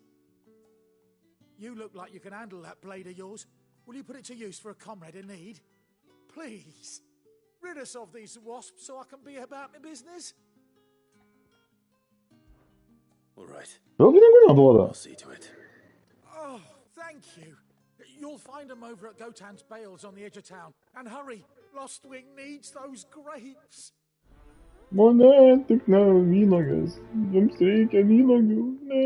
You look like you can handle that blade of yours. Will you put it to use for a comrade in need? Please, rid us of these wasps so I can be about my business. All right. I'll see to it. Oh, thank you. You'll find them over at Gotan's Bales on the edge of town. And hurry, Lostwing needs those grapes. Mane tik ne vynuogės. Jums reikia vynuogių. Ne.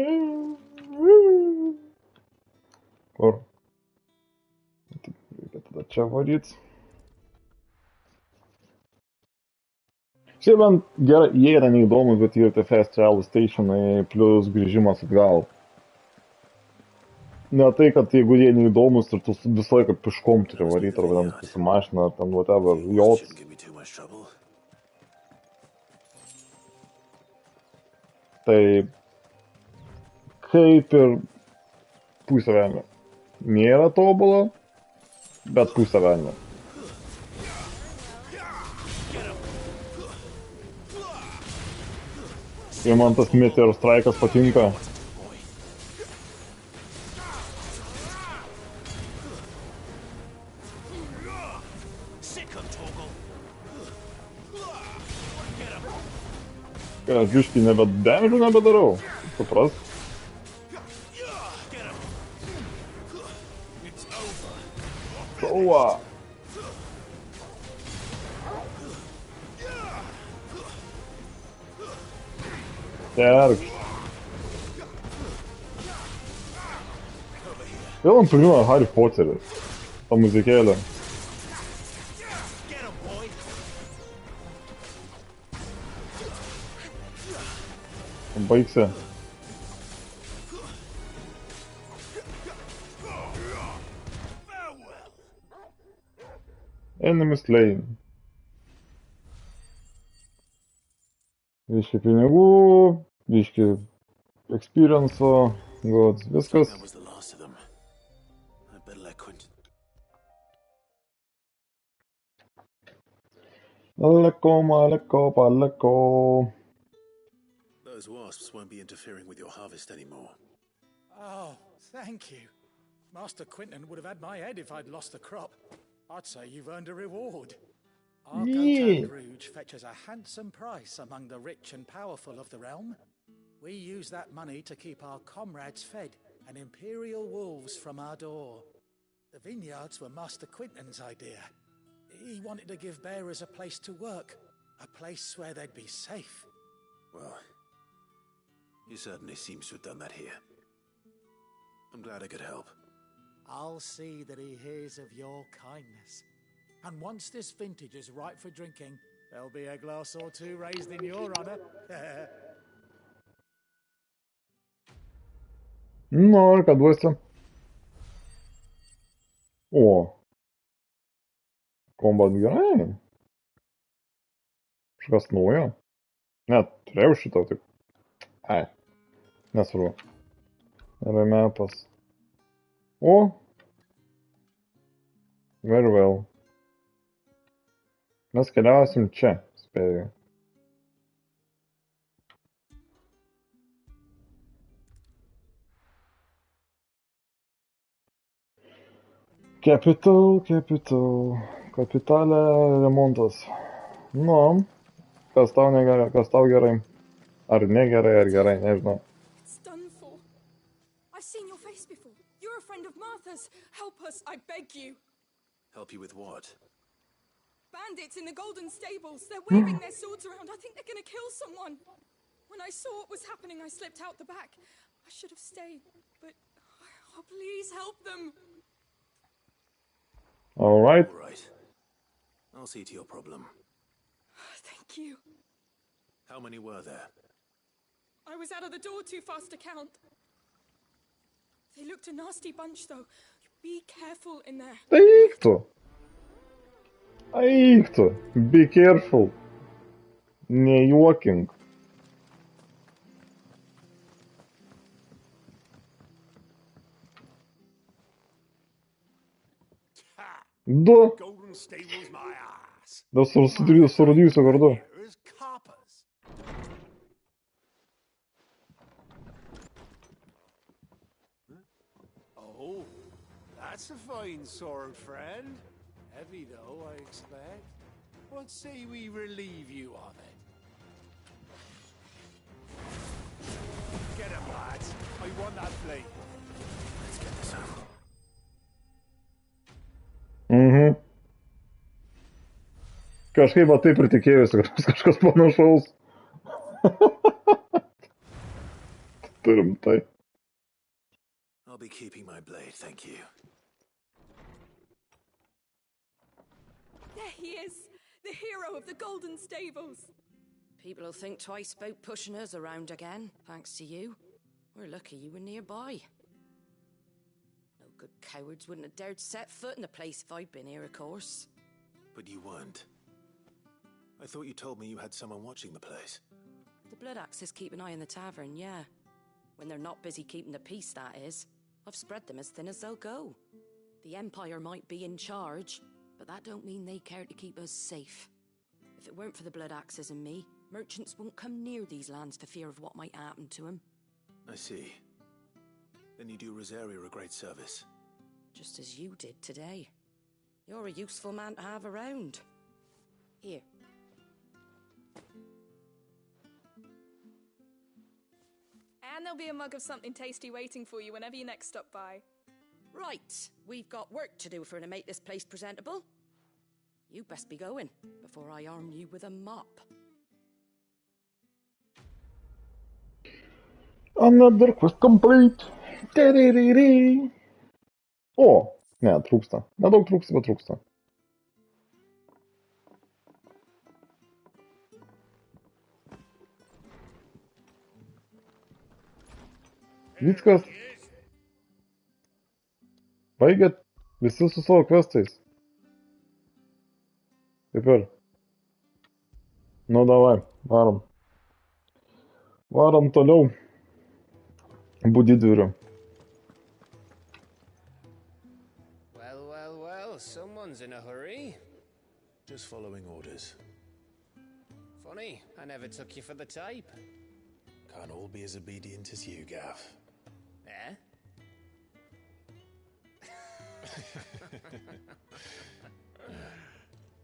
Kur? Reikia tada čia varyt. Šiaip bent gerai, jie yra neįdomus, bet yra tie fast travel stationai plus grįžimas atgal. Ne tai, kad jeigu jie neįdomus ir tu visą laiką piškom turi varyti, arba ten su mašina, ar ten whatever, jots. Tai kaip ir pusė velnio. Nėra tobula, bet pusė velnio. Ir man tas Meteor Strike'as patinka. Kai aš biškį damage nebedarau, supras. Kova. Terk. Vėl man primena Harry Potterį. Ta muzikėlė. Baigsi. Enemy slain. Biški pinigų, biški experience'o, god, viskas. That was the last of them. I better let Quentin. Paleko. Those wasps won't be interfering with your harvest anymore. Oh, thank you. Master Quentin would have had my head if I'd lost the crop. I'd say you've earned a reward. Our Gotan Rouge fetches a handsome price among the rich and powerful of the realm. We use that money to keep our comrades fed and imperial wolves from our door. The vineyards were Master Quentin's idea. He wanted to give bearers a place to work, a place where they'd be safe. Well, he certainly seems to have done that here. I'm glad I could help. I'll see that he hears of your kindness. And once this vintage is ripe for drinking, there'll be a glass or two raised in your honor. Nu, ką duosi? O. Kombat gerai. Kažkas naujo. Net turėjau šitą tik. Ai. Nesvarbu. Yra metas. O. Very well. Mes keliausim čia, spėju. Kapitalė remontas. Nu, kas tau negerai, kas tau gerai. Ar negerai, ar gerai, nežinau. It's done for. I've seen your face before. You're a friend of Martha's. Help us, I beg you. Help you with what? Bandits in the Golden Stables. They're waving their swords around. I think they're gonna kill someone. When I saw what was happening, I slipped out the back. I should have stayed, but... Oh, please help them. All right. All right. I'll see to your problem. Thank you. How many were there? I was out of the door too fast to count. They looked a nasty bunch, though. Be careful in there. Eiktų. Be careful. Nejuokink. Du. Dar surūdysiu kartu. Oh, that's a fine sword, friend. Heavy though, I expect. What say we relieve you of it? Get him, lads. I want that blade. Let's get this out. Kažkaip va taip ir tikėjusi, kad bus kažkas panašaus. Turim tai. I'll be keeping my blade, thank you. There he is, the hero of the Golden Stables. People will think twice about pushing us around again, thanks to you. We're lucky you were nearby. No good cowards wouldn't have dared set foot in the place if I'd been here, of course. But you weren't. I thought you told me you had someone watching the place. The Blood Axes keep an eye on the tavern, yeah. When they're not busy keeping the peace, that is. I've spread them as thin as they'll go. The Empire might be in charge, but that don't mean they care to keep us safe. If it weren't for the Blood Axes and me, merchants won't come near these lands for fear of what might happen to them. I see. Then you do Rosaria a great service. Just as you did today. You're a useful man to have around. Here. And there'll be a mug of something tasty waiting for you whenever you next stop by. Right, we've got work to do for to make this place presentable. You best be going, before I arm you with a mop. Another quest complete. O, ne, trūksta. Nedaug trūksta, bet trūksta. Viskas. Baigėt visi su savo questais. Kaip ir. Nu, davai, varom. Varom toliau. Budidviriu. Well, someone's in a hurry. Just following orders. Funny, I never took you for the type. Can't all be as obedient as you, Gav. Eh?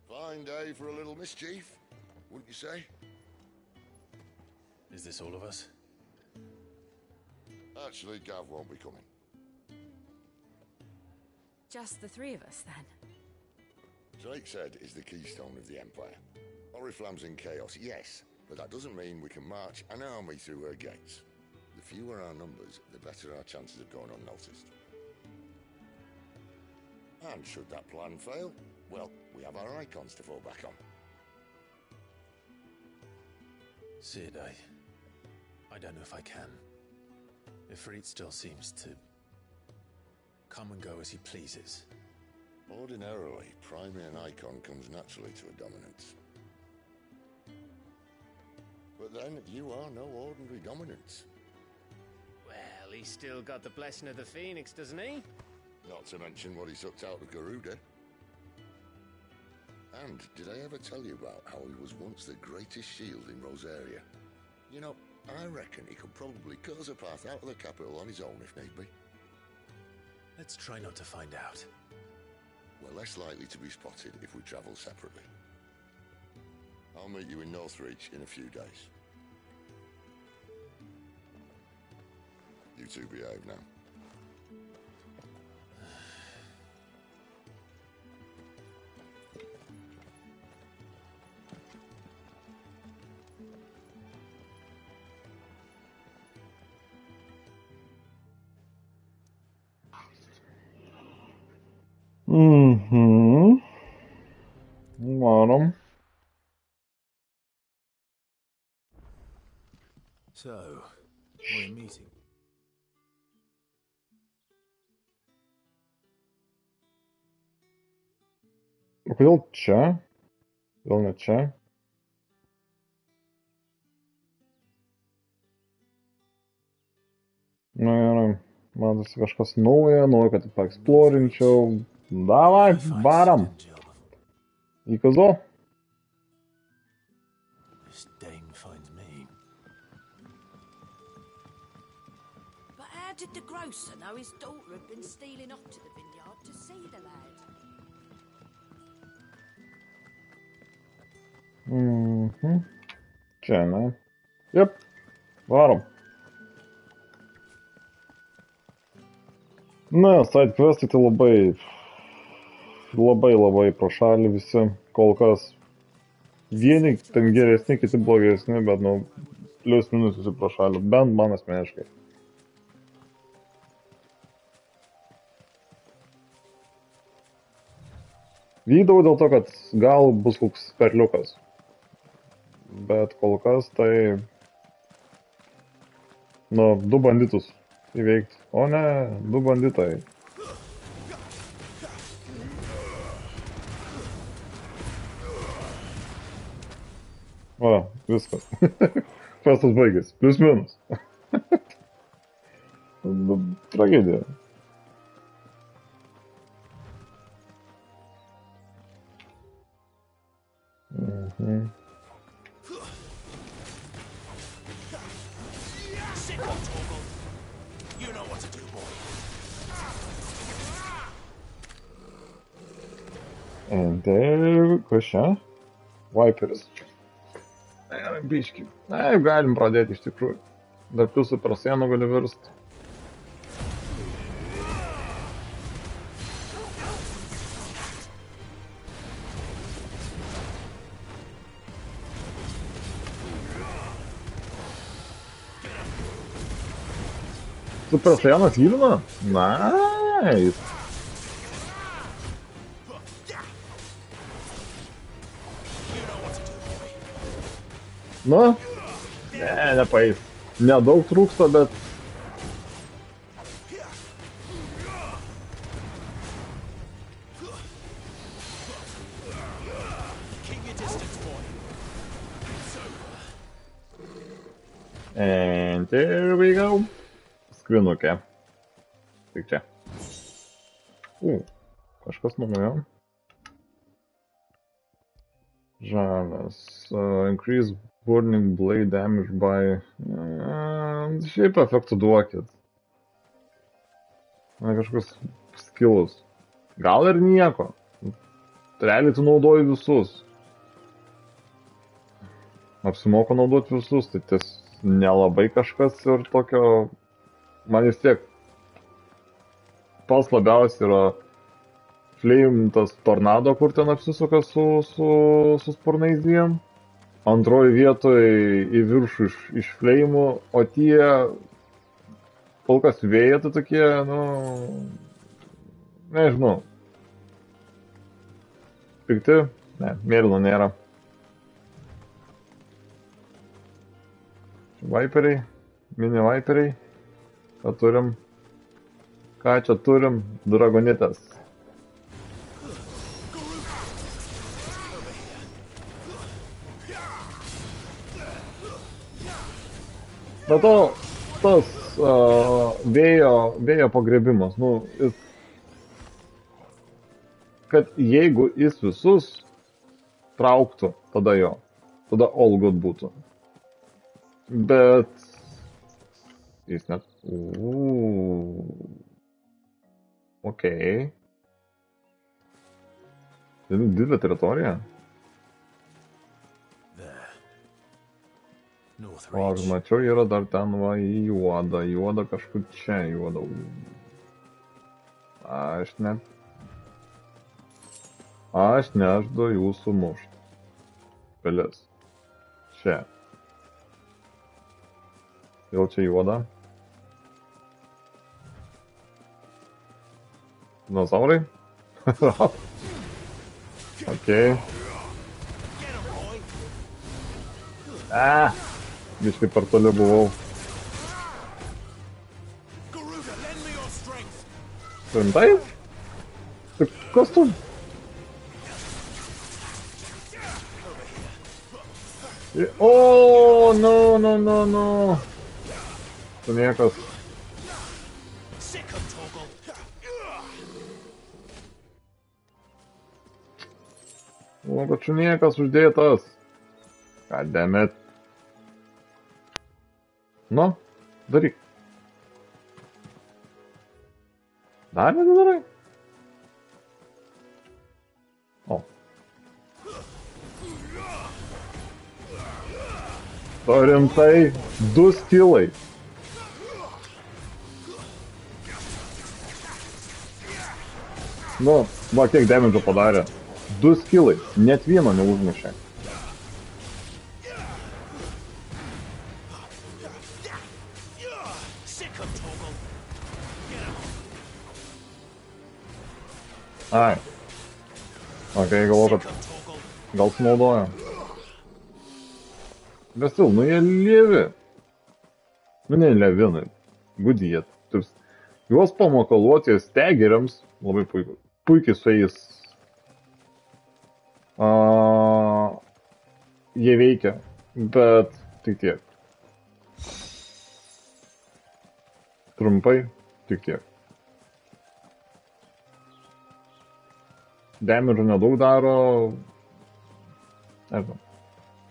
Fine day for a little mischief, wouldn't you say? Is this all of us? Actually, Gav won't be coming. Just the three of us, then? Drake's Head is the keystone of the Empire. Oriflamme's in chaos, yes, but that doesn't mean we can march an army through her gates. The fewer our numbers, the better our chances of going unnoticed. And should that plan fail, well, we have our icons to fall back on. Sid, I don't know if I can. Ifrit still seems to come and go as he pleases. Ordinarily, priming an icon comes naturally to a dominance. But then, you are no ordinary dominance. Well, he's still got the blessing of the Phoenix, doesn't he? Not to mention what he sucked out of Garuda. And did I ever tell you about how he was once the greatest shield in Rosaria? You know, I reckon he could probably cut us a path out of the capital on his own if need be. Let's try not to find out. We're less likely to be spotted if we travel separately. I'll meet you in Northreach in a few days. You two behave now. Varom. So, we're meeting. O kodėl čia? Kodėl ne čia? Nu gerai, matosi kažkas nauja, noriu, kad paeksplorinčiau. Davai, varam. Į kazo. This dame finds me. But how did the grocer know his daughter had been stealing off to the vineyard to see the lad? Čia, ne? Jep, varom. Na, side questai tai labai pro šalį visi, kol kas. Vieni ten geresni, kiti blogesni, bet, nu, plius minus visi pro šalį, bent man asmeniškai. Vykdau dėl to, kad gal bus koks perliukas. Bet kol kas tai, nu, 2 banditus įveikti. O ne, 2 banditai. Va, viskas. Festas baigėsi. Plius minus. Tragedija. And there, kas čia? Viperis. Biški. Na, galim pradėti iš tikrųjų. Dar plius super sienų gali virsti. Super sienas gilina? Nice. Nu, nepaeis. Nedaug trūksta, bet... And there we go. Skrinukė. Tik čia. Kažkas naujo. Žalias. Increase burning blade damage by... Šiaip efektų duokit. Kažkokius skillus. Gal ir nieko. Realiai tu naudoji visus. Apsimoka naudoti visus, tai ties nelabai kažkas ir tokio... Man vis tiek pas labiausiai yra Flame tas tornado, kur ten apsisuka su sparnais dviem. Antroji vietoje į viršų iš Flame'ų, o tie kol kas vėja, tai tokie, nu... Nežinau. Pikti? Ne, mėlyno nėra. Vaiperiai, mini vaiperiai. Ką turim? Ką čia turim? Dragonitės. Na to, tas vėjo pagrėbimas, nu, kad jeigu jis visus trauktų, tada jo, tada all good būtų. Bet jis net... Okei. Didelė teritorija. O, aš mačiau, yra dar ten va į juodą. Juodą kažkur čia, juodą. Aš neždu jūsų mušt. Pelis. Čia. Jau čia juoda. Dinozaurai? Okei. Biškai per toli buvau. Rimtai? Tai kas tu? O, no. Tu niekas. O, kad čia niekas uždėtas. God damn it. Nu, daryk. Dar nedarai? O. To rimtai 2 skillai. Nu, va kiek damage'o padarė. 2 skillai, net vieno neužmušė. Ai. Okei, galvoju, kad gal sunaudoja. Bet still, nu jie lievi. Nu ne levinai. Gudi jie. Juos pamakaluoti stageriams labai puikiai su jais. Jie veikia, bet tik tiek. Trumpai, tik tiek. Damage nedaug daro. Nežinau.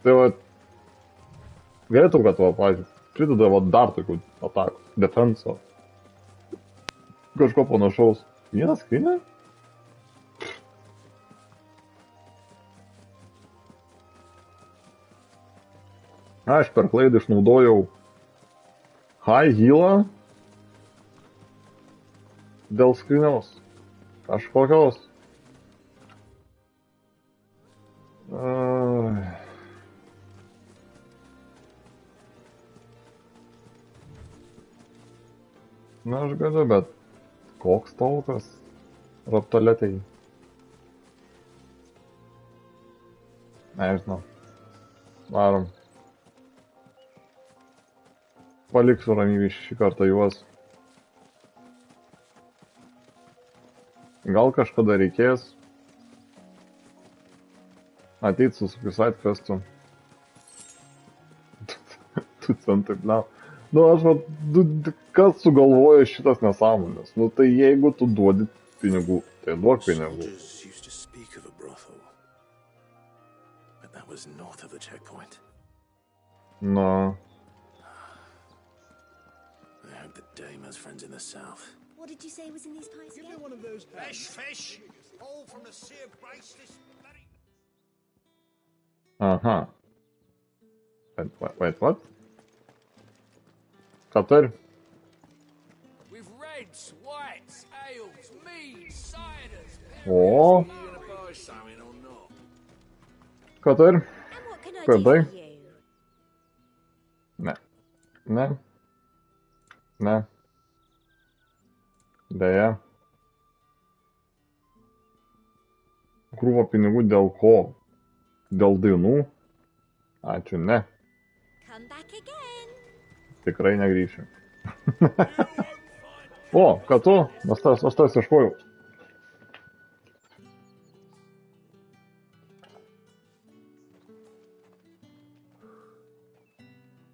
Tai va, galėtų, kad va, pavyzdžiui, prideda va dar tokių atakų, defenso. Kažko panašaus. Vienas skrinė? Aš per klaidą išnaudojau high healą dėl skriniaus. Kažkokios. Na, aš galiu, bet koks taukas raptoletai. Nežinau. Varom. Paliksiu ramybį šį kartą juos. Gal kažkada reikės ateit su side questu. centai, ble. Nu, aš va, kas sugalvoja šitas nesąmonės? Nu, tai jeigu tu duodi pinigų, tai duok pinigų. Soldiers used to speak of a brothel, but that was north of the checkpoint. No. I hope the dame has friends in the south. What did you say was in these pies again? One of those Fish! All from the sea of grace this bloody... Aha. Wait, what? Ką turi? With reds, whites, ales, meads, ciders. O. Are you gonna buy something or not? Ką turi? And what can I Ką do tai? for you? Ne. Deja. Krūva pinigų dėl ko? Dėl dainų? Ačiū, ne. Come back again. Tikrai negrįšiu. O, ką tu? Aš tas ieškojau.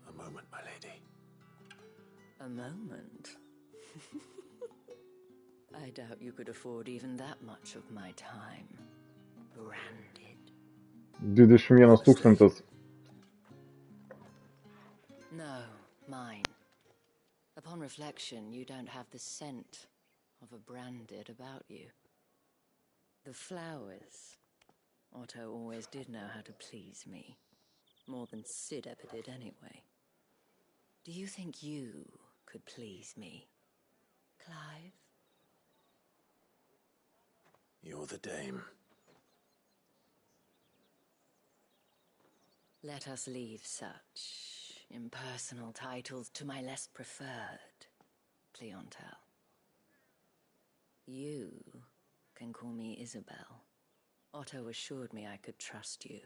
A moment, my lady. A moment? I doubt you could afford even that much of my time. Branded. 21 tūkstantis. No, mine. Upon reflection, you don't have the scent of a branded about you. The flowers. Otto always did know how to please me. More than Sid ever did anyway. Do you think you could please me, Clive? You're the dame. Let us leave such impersonal titles to my less preferred clientele. You can call me Isabel. Otto assured me I could trust you.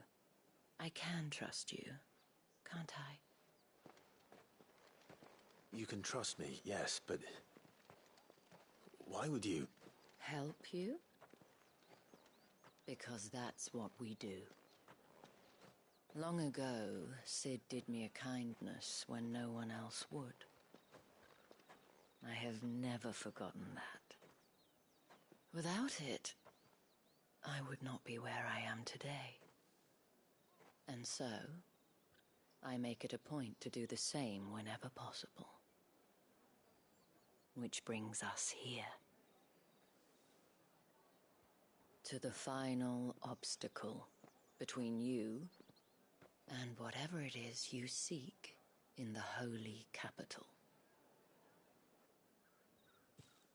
I can trust you, can't I? You can trust me, yes, but... why would you... Help you? Because that's what we do. Long ago, Sid did me a kindness when no one else would. I have never forgotten that. Without it, I would not be where I am today. And so, I make it a point to do the same whenever possible. Which brings us here. To the final obstacle between you and whatever it is you seek in the holy capital.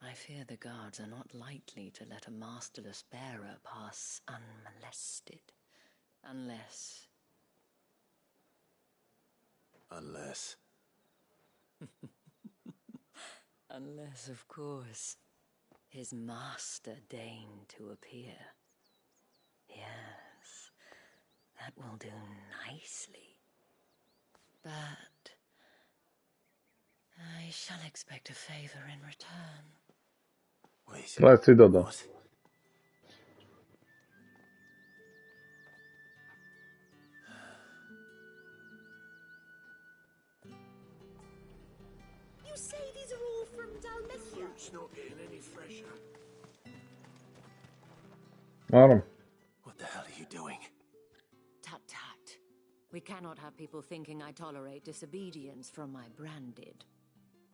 I fear the guards are not likely to let a masterless bearer pass unmolested, unless... Unless... Unless, of course, his master deigned to appear. Yes, that will do nicely. But I shall expect a favor in return. Wait. Prasideda. What? You say these are all from Dalmatia? Fruit's not getting any fresher. Varom. What the hell are you doing? Tut-tut. We cannot have people thinking I tolerate disobedience from my branded.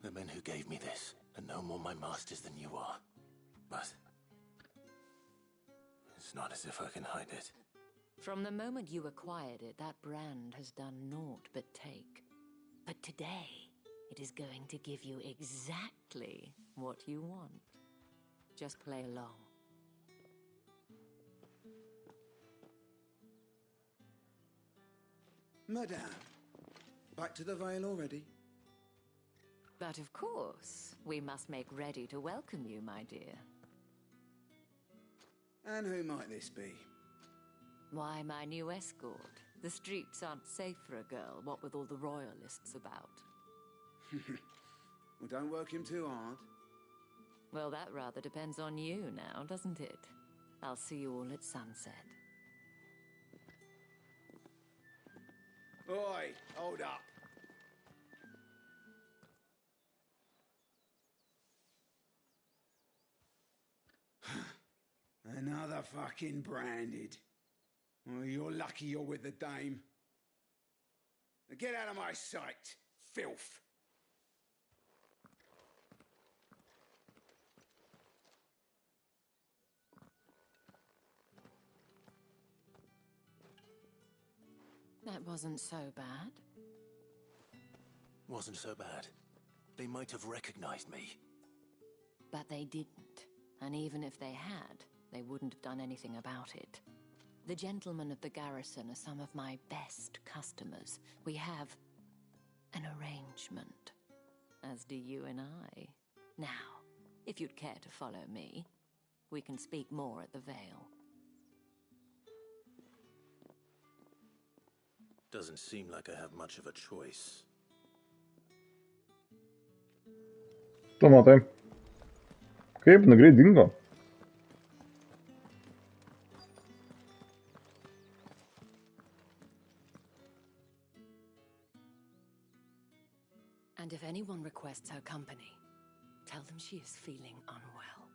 The men who gave me this are no more my masters than you are. But... it's not as if I can hide it. From the moment you acquired it, that brand has done naught but take. But today, it is going to give you exactly what you want. Just play along. Madame, back to the Vale already? But of course, we must make ready to welcome you, my dear. And who might this be? Why, my new escort. The streets aren't safe for a girl, what with all the royalists about. Well, don't work him too hard. Well, that rather depends on you now, doesn't it? I'll see you all at sunset. Oi, hold up. Another fucking branded. Well, you're lucky you're with the dame. Now get out of my sight, filth. That wasn't so bad. Wasn't so bad. They might have recognized me. But they didn't. And even if they had, they wouldn't have done anything about it. The gentlemen of the garrison are some of my best customers. We have an arrangement, as do you and I. Now, if you'd care to follow me, we can speak more at the Vale. Doesn't seem like I have much of a choice. Tu matai. Kaip, greit dingo. And if anyone requests her company, tell them she is feeling unwell.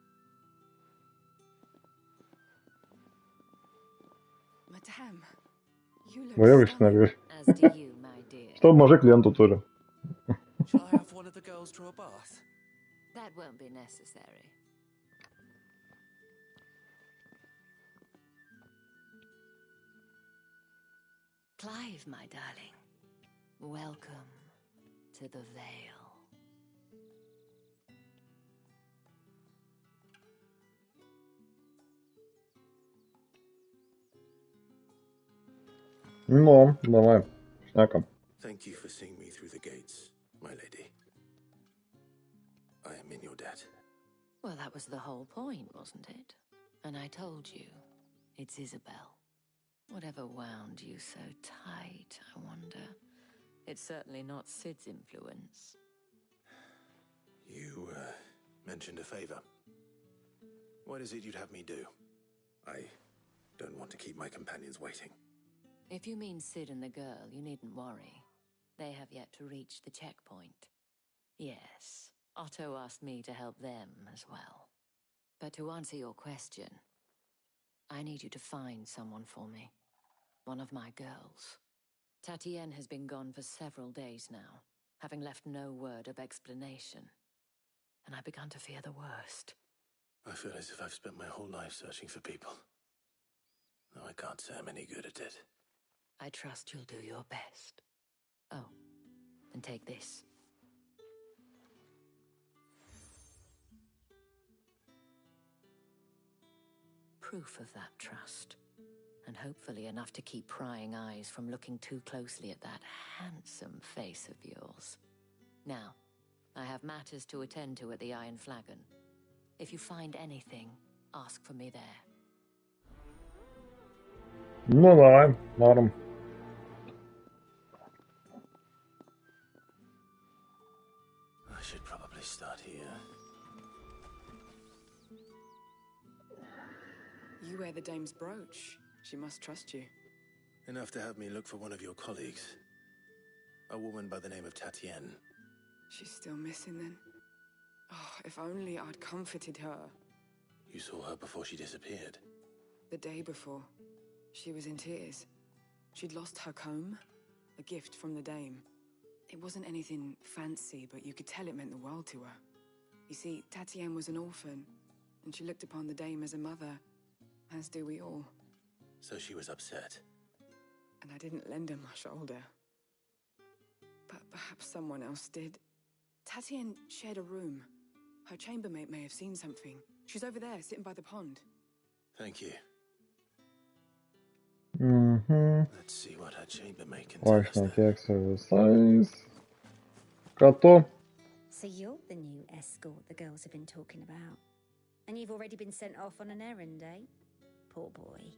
Madame, you look Vajališkai negali. As do you, my dear. Što mažai klientų turi. Shall I have one of the girls draw a bath? That won't be necessary. Clive, my darling, welcome to the Vale. No, давай, šnekam. Thank you for seeing me through the gates, my lady. I am in your debt. Well, that was the whole point, wasn't it? And I told you, it's Isabel. Whatever wound you so tight, I wonder. It's certainly not Sid's influence. You, mentioned a favor. What is it you'd have me do? I don't want to keep my companions waiting. If you mean Sid and the girl, you needn't worry. They have yet to reach the checkpoint. Yes, Otto asked me to help them as well. But to answer your question, I need you to find someone for me. One of my girls. Tatienne has been gone for several days now, having left no word of explanation. And I've begun to fear the worst. I feel as if I've spent my whole life searching for people. Though I can't say I'm any good at it. I trust you'll do your best. Oh, and take this. Proof of that trust. And hopefully enough to keep prying eyes from looking too closely at that handsome face of yours. Now, I have matters to attend to at the Iron Flagon. If you find anything, ask for me there. Ну, давай, норм. I should probably start here. You wear the dame's brooch. She must trust you. Enough to have me look for one of your colleagues. A woman by the name of Tatienne. She's still missing then. Oh, if only I'd comforted her. You saw her before she disappeared. The day before, she was in tears. She'd lost her comb, a gift from the dame. It wasn't anything fancy, but you could tell it meant the world to her. You see, Tatienne was an orphan, and she looked upon the dame as a mother, as do we all. So she was upset. And I didn't lend her my shoulder. But perhaps someone else did. Tatienne shared a room. Her chambermaid may have seen something. She's over there, sitting by the pond. Thank you. Let's see what her chambermaid can tell us then. Vaishnaki exercise. Kato. So you're the new escort the girls have been talking about. And you've already been sent off on an errand, eh? Poor boy.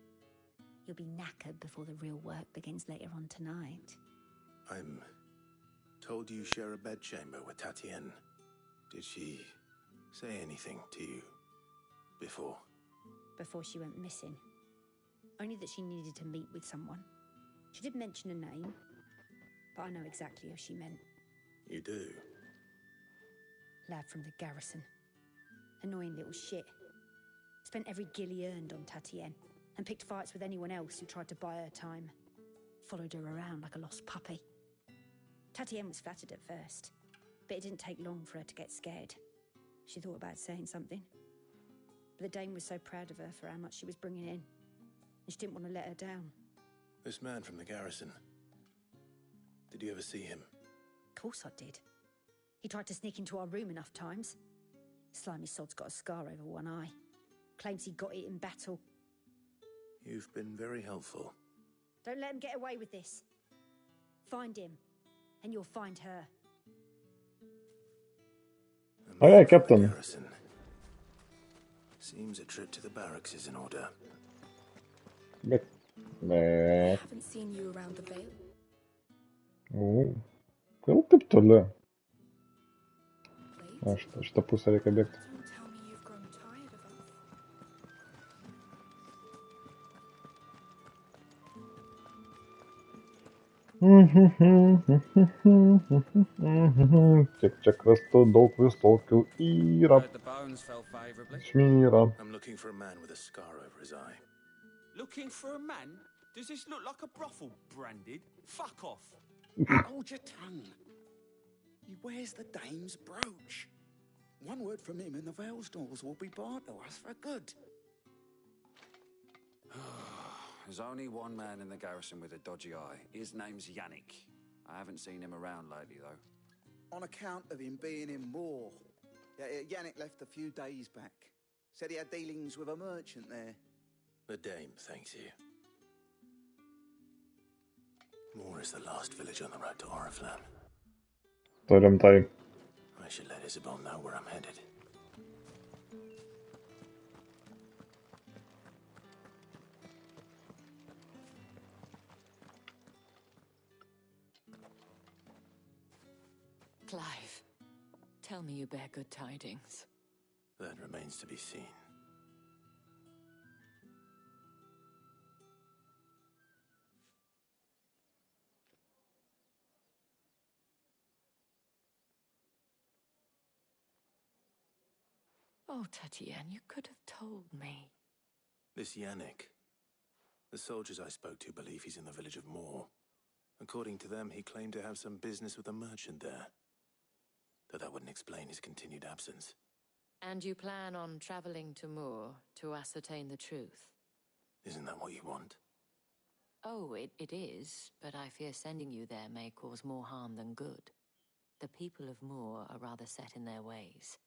You'll be knackered before the real work begins later on tonight. I'm told you share a bedchamber with Tatienne. Did she say anything to you before? Before she went missing. Only that she needed to meet with someone. She did mention a name, but I know exactly who she meant. You do? Lad from the garrison. Annoying little shit. Spent every guil he earned on Tatienne, and picked fights with anyone else who tried to buy her time. Followed her around like a lost puppy. Tatienne was flattered at first, but it didn't take long for her to get scared. She thought about saying something. But the Dame was so proud of her for how much she was bringing in, and she didn't want to let her down. This man from the garrison. Did you ever see him? Of course I did. He tried to sneak into our room enough times. Slimy sod's got a scar over one eye. Claims he got it in battle. You've been very helpful. Don't let him get away with this. Find him, and you'll find her. Okay, Captain. Seems a trip to the barracks is in order. I haven't seen you around the Vale. Kodėl taip toli? Šitą pusę reikia bėgti. Don't tell me you've grown tired of us. Kiek čia krastų daug visokių yra. Šmyra. I'm looking for a man with a scar over his eye. Looking for a man? Does this look like a brothel, Branded? Fuck off! Hold your tongue. He wears the Dame's brooch. One word from him and the Vale's doors will be barred to us for good. There's only one man in the garrison with a dodgy eye. His name's Yannick. I haven't seen him around lately, though. On account of him being in war. Yannick left a few days back. Said he had dealings with a merchant there. The Dame thanks you. Moor is the last village on the road to Oriflamme. Turim tai. I should let Isabel know where I'm headed. Clive, tell me you bear good tidings. That remains to be seen. Oh, Tatienne, you could have told me. This Yannick. The soldiers I spoke to believe he's in the village of Moor. According to them, he claimed to have some business with a merchant there. Though that wouldn't explain his continued absence. And you plan on traveling to Moor to ascertain the truth? Isn't that what you want? Oh, it is, but I fear sending you there may cause more harm than good. The people of Moor are rather set in their ways.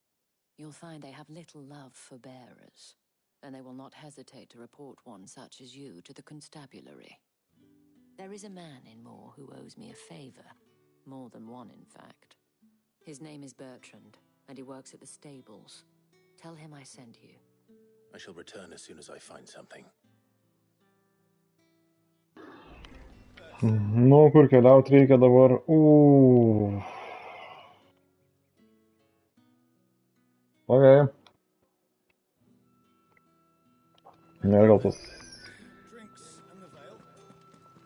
You'll find they have little love for bearers, and they will not hesitate to report one such as you to the constabulary. There is a man in Moor who owes me a favor. More than one, in fact. His name is Bertrand, and he works at the stables. Tell him I sent you. I shall return as soon as I find something. Nu, kur keliauti reikia dabar? Okay. Nėra gal tas. Drinks and the Vale.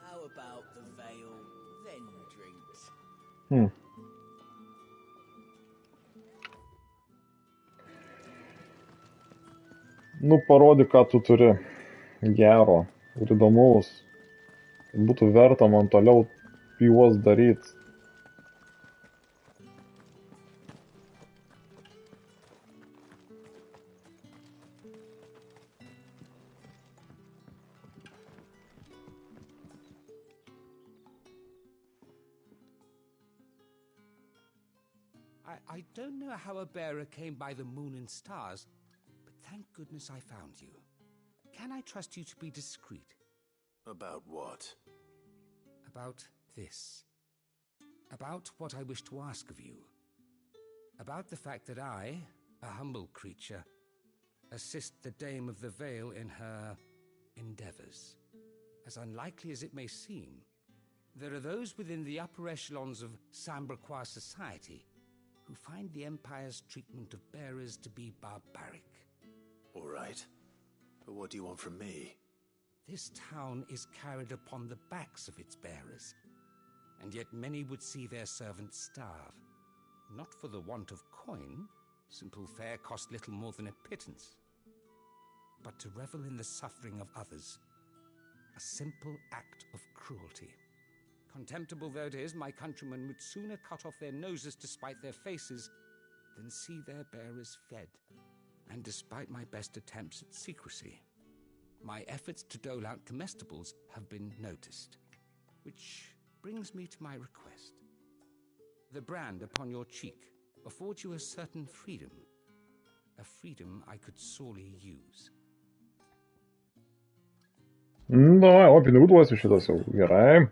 How about the Vale, then drinks? Nu, parodyk, ką tu turi gero ir įdomaus. Kad būtų verta man toliau juos daryti. I don't know how a bearer came by the moon and stars, but thank goodness I found you. Can I trust you to be discreet? About what? About this. About what I wish to ask of you. About the fact that I, a humble creature, assist the Dame of the Vale in her endeavors. As unlikely as it may seem, there are those within the upper echelons of Samberquois society who find the Empire's treatment of bearers to be barbaric. All right. But what do you want from me? This town is carried upon the backs of its bearers, and yet many would see their servants starve. Not for the want of coin. Simple fare cost little more than a pittance. but to revel in the suffering of others. A simple act of cruelty. Contemptible though it is, my countrymen would sooner cut off their noses to spite their faces than see their bearers fed. And despite my best attempts at secrecy, my efforts to dole out comestibles have been noticed. Which brings me to my request. The brand upon your cheek affords you a certain freedom. A freedom I could sorely use. Давай, о, pinigų šitas jau. Gerai.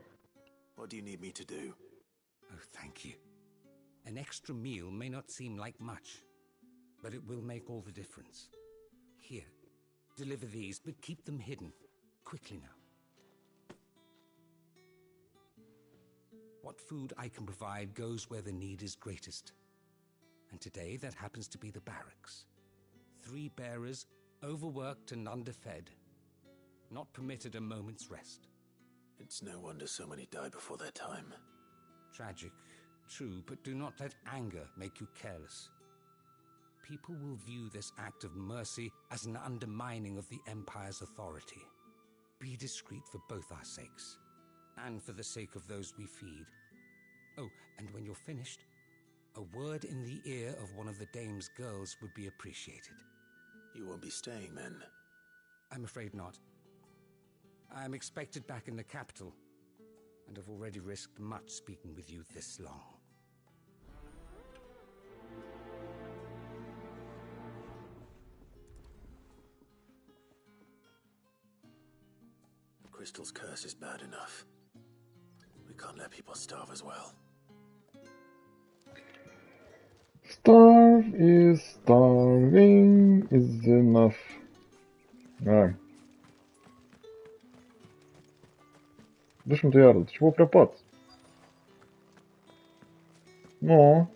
What do you need me to do? Oh, thank you. An extra meal may not seem like much, but it will make all the difference. Here, deliver these, but keep them hidden. Quickly now. What food I can provide goes where the need is greatest. And today that happens to be the barracks. 3 bearers, overworked and underfed, not permitted a moment's rest. It's no wonder so many die before their time. Tragic, true, but do not let anger make you careless. People will view this act of mercy as an undermining of the Empire's authority. Be discreet for both our sakes, and for the sake of those we feed. Oh, and when you're finished, a word in the ear of one of the dame's girls would be appreciated. You won't be staying then? I'm afraid not. I am expected back in the capital, and have already risked much speaking with you this long. Crystal's curse is bad enough. We can't let people starve as well. Starving is enough. Ай. 200 ярдов. Ты чего пропад? Ну.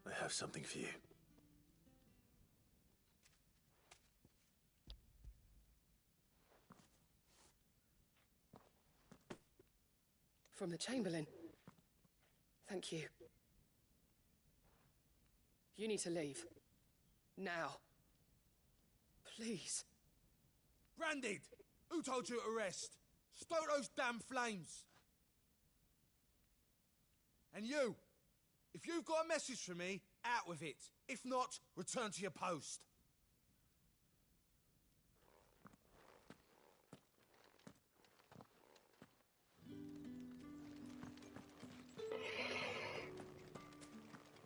I have something for you. From the Chamberlain. Thank you. You need to leave. Now. Please. Branded! Who told you to rest? Stoke those damn flames! And you! If you've got a message for me, out with it. If not, return to your post.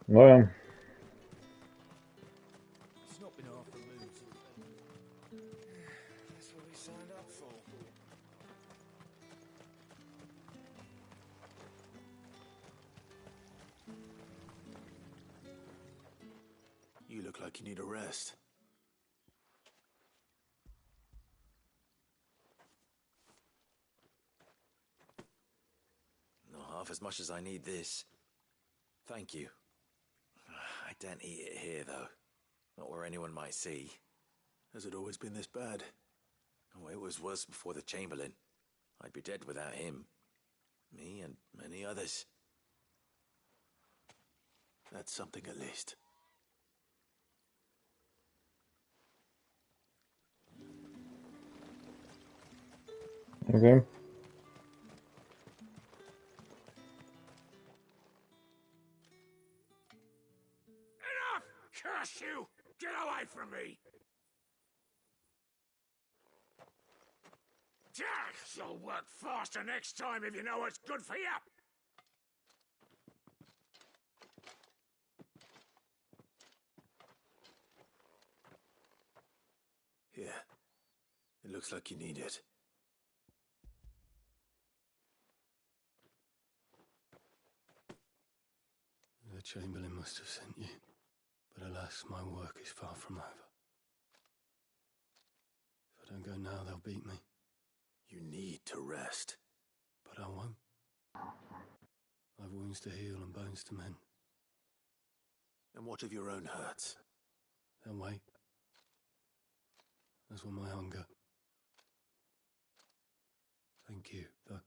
Да. It's not been half the mood. That's what we signed up for. You look like you need a rest. Not half as much as I need this. Thank you. I don't eat it here, though. Not where anyone might see. Has it always been this bad? Oh, it was worse before the Chamberlain. I'd be dead without him. Me and many others. That's something at least. Okay. Curse you! Get away from me! You'll work faster next time if you know what's good for you! Here. It looks like you need it. The Chamberlain must have sent you. But alas, my work is far from over. If I don't go now, they'll beat me. You need to rest. But I won't. I've wounds to heal and bones to mend. And what of your own hurts? They'll wait. As will my hunger. Thank you, though.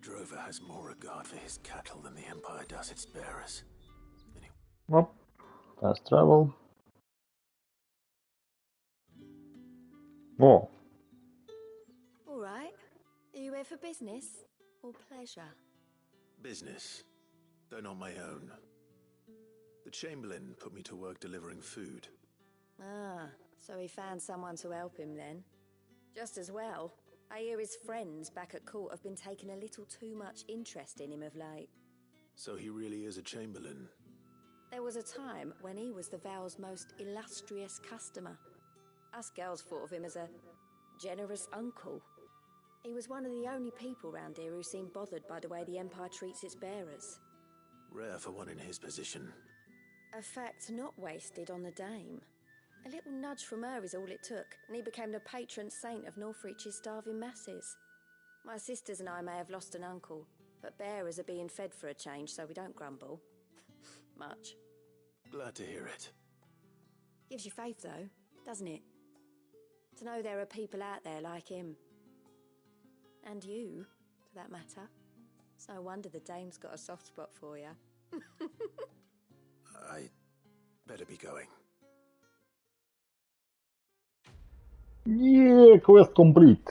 drover has more regard for his cattle than the Empire does its bearers. Nope. Fast travel. Oh. All right. Are you here for business or pleasure? Business, though not my own. The Chamberlain put me to work delivering food. Ah, so he found someone to help him then. Just as well. I hear his friends back at court have been taking a little too much interest in him of late. So he really is a Chamberlain. There was a time when he was the Vale's most illustrious customer. Us girls thought of him as a generous uncle. He was one of the only people round here who seemed bothered by the way the Empire treats its bearers. Rare for one in his position. A fact not wasted on the Dame. A little nudge from her is all it took, and he became the patron saint of Northreach's starving masses. My sisters and I may have lost an uncle, but bearers are being fed for a change, so we don't grumble. Much. Glad to hear it. Gives you faith, though, doesn't it? To know there are people out there like him. And you, for that matter. It's no wonder the Dame's got a soft spot for you. I better be going. Yeah, quest complete.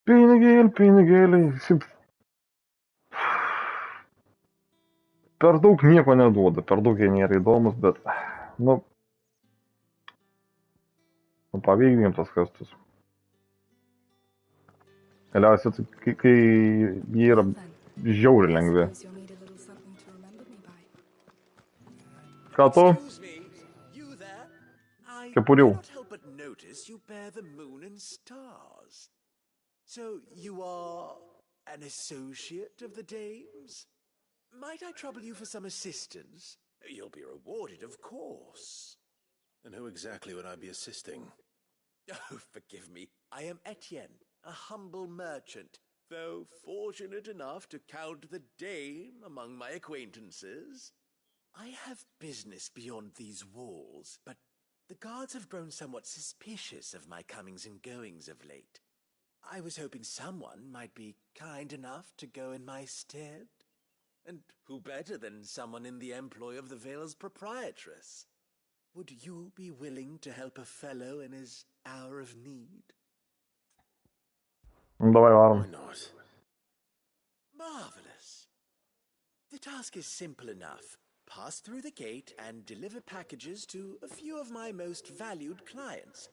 Pinigėliai. Per daug nieko neduoda, per daug jie nėra įdomus, bet, nu, pavykdėm tas questus. Galiausiai, kai jie yra žiauriai lengvi. Ką tu? Kepurių. I cannot help but notice you bear the moon and stars. So you are an associate of the Dame's? Might I trouble you for some assistance? You'll be rewarded, of course. And who exactly would I be assisting? Oh, forgive me. I am Etienne, a humble merchant, though fortunate enough to count the Dame among my acquaintances. I have business beyond these walls, but the guards have grown somewhat suspicious of my comings and goings of late. I was hoping someone might be kind enough to go in my stead. And who better than someone in the employ of the Vale's proprietress? Would you be willing to help a fellow in his hour of need? Давай, Why not? Marvelous. The task is simple enough. Pass through the gate and deliver packages to a few of my most valued clients.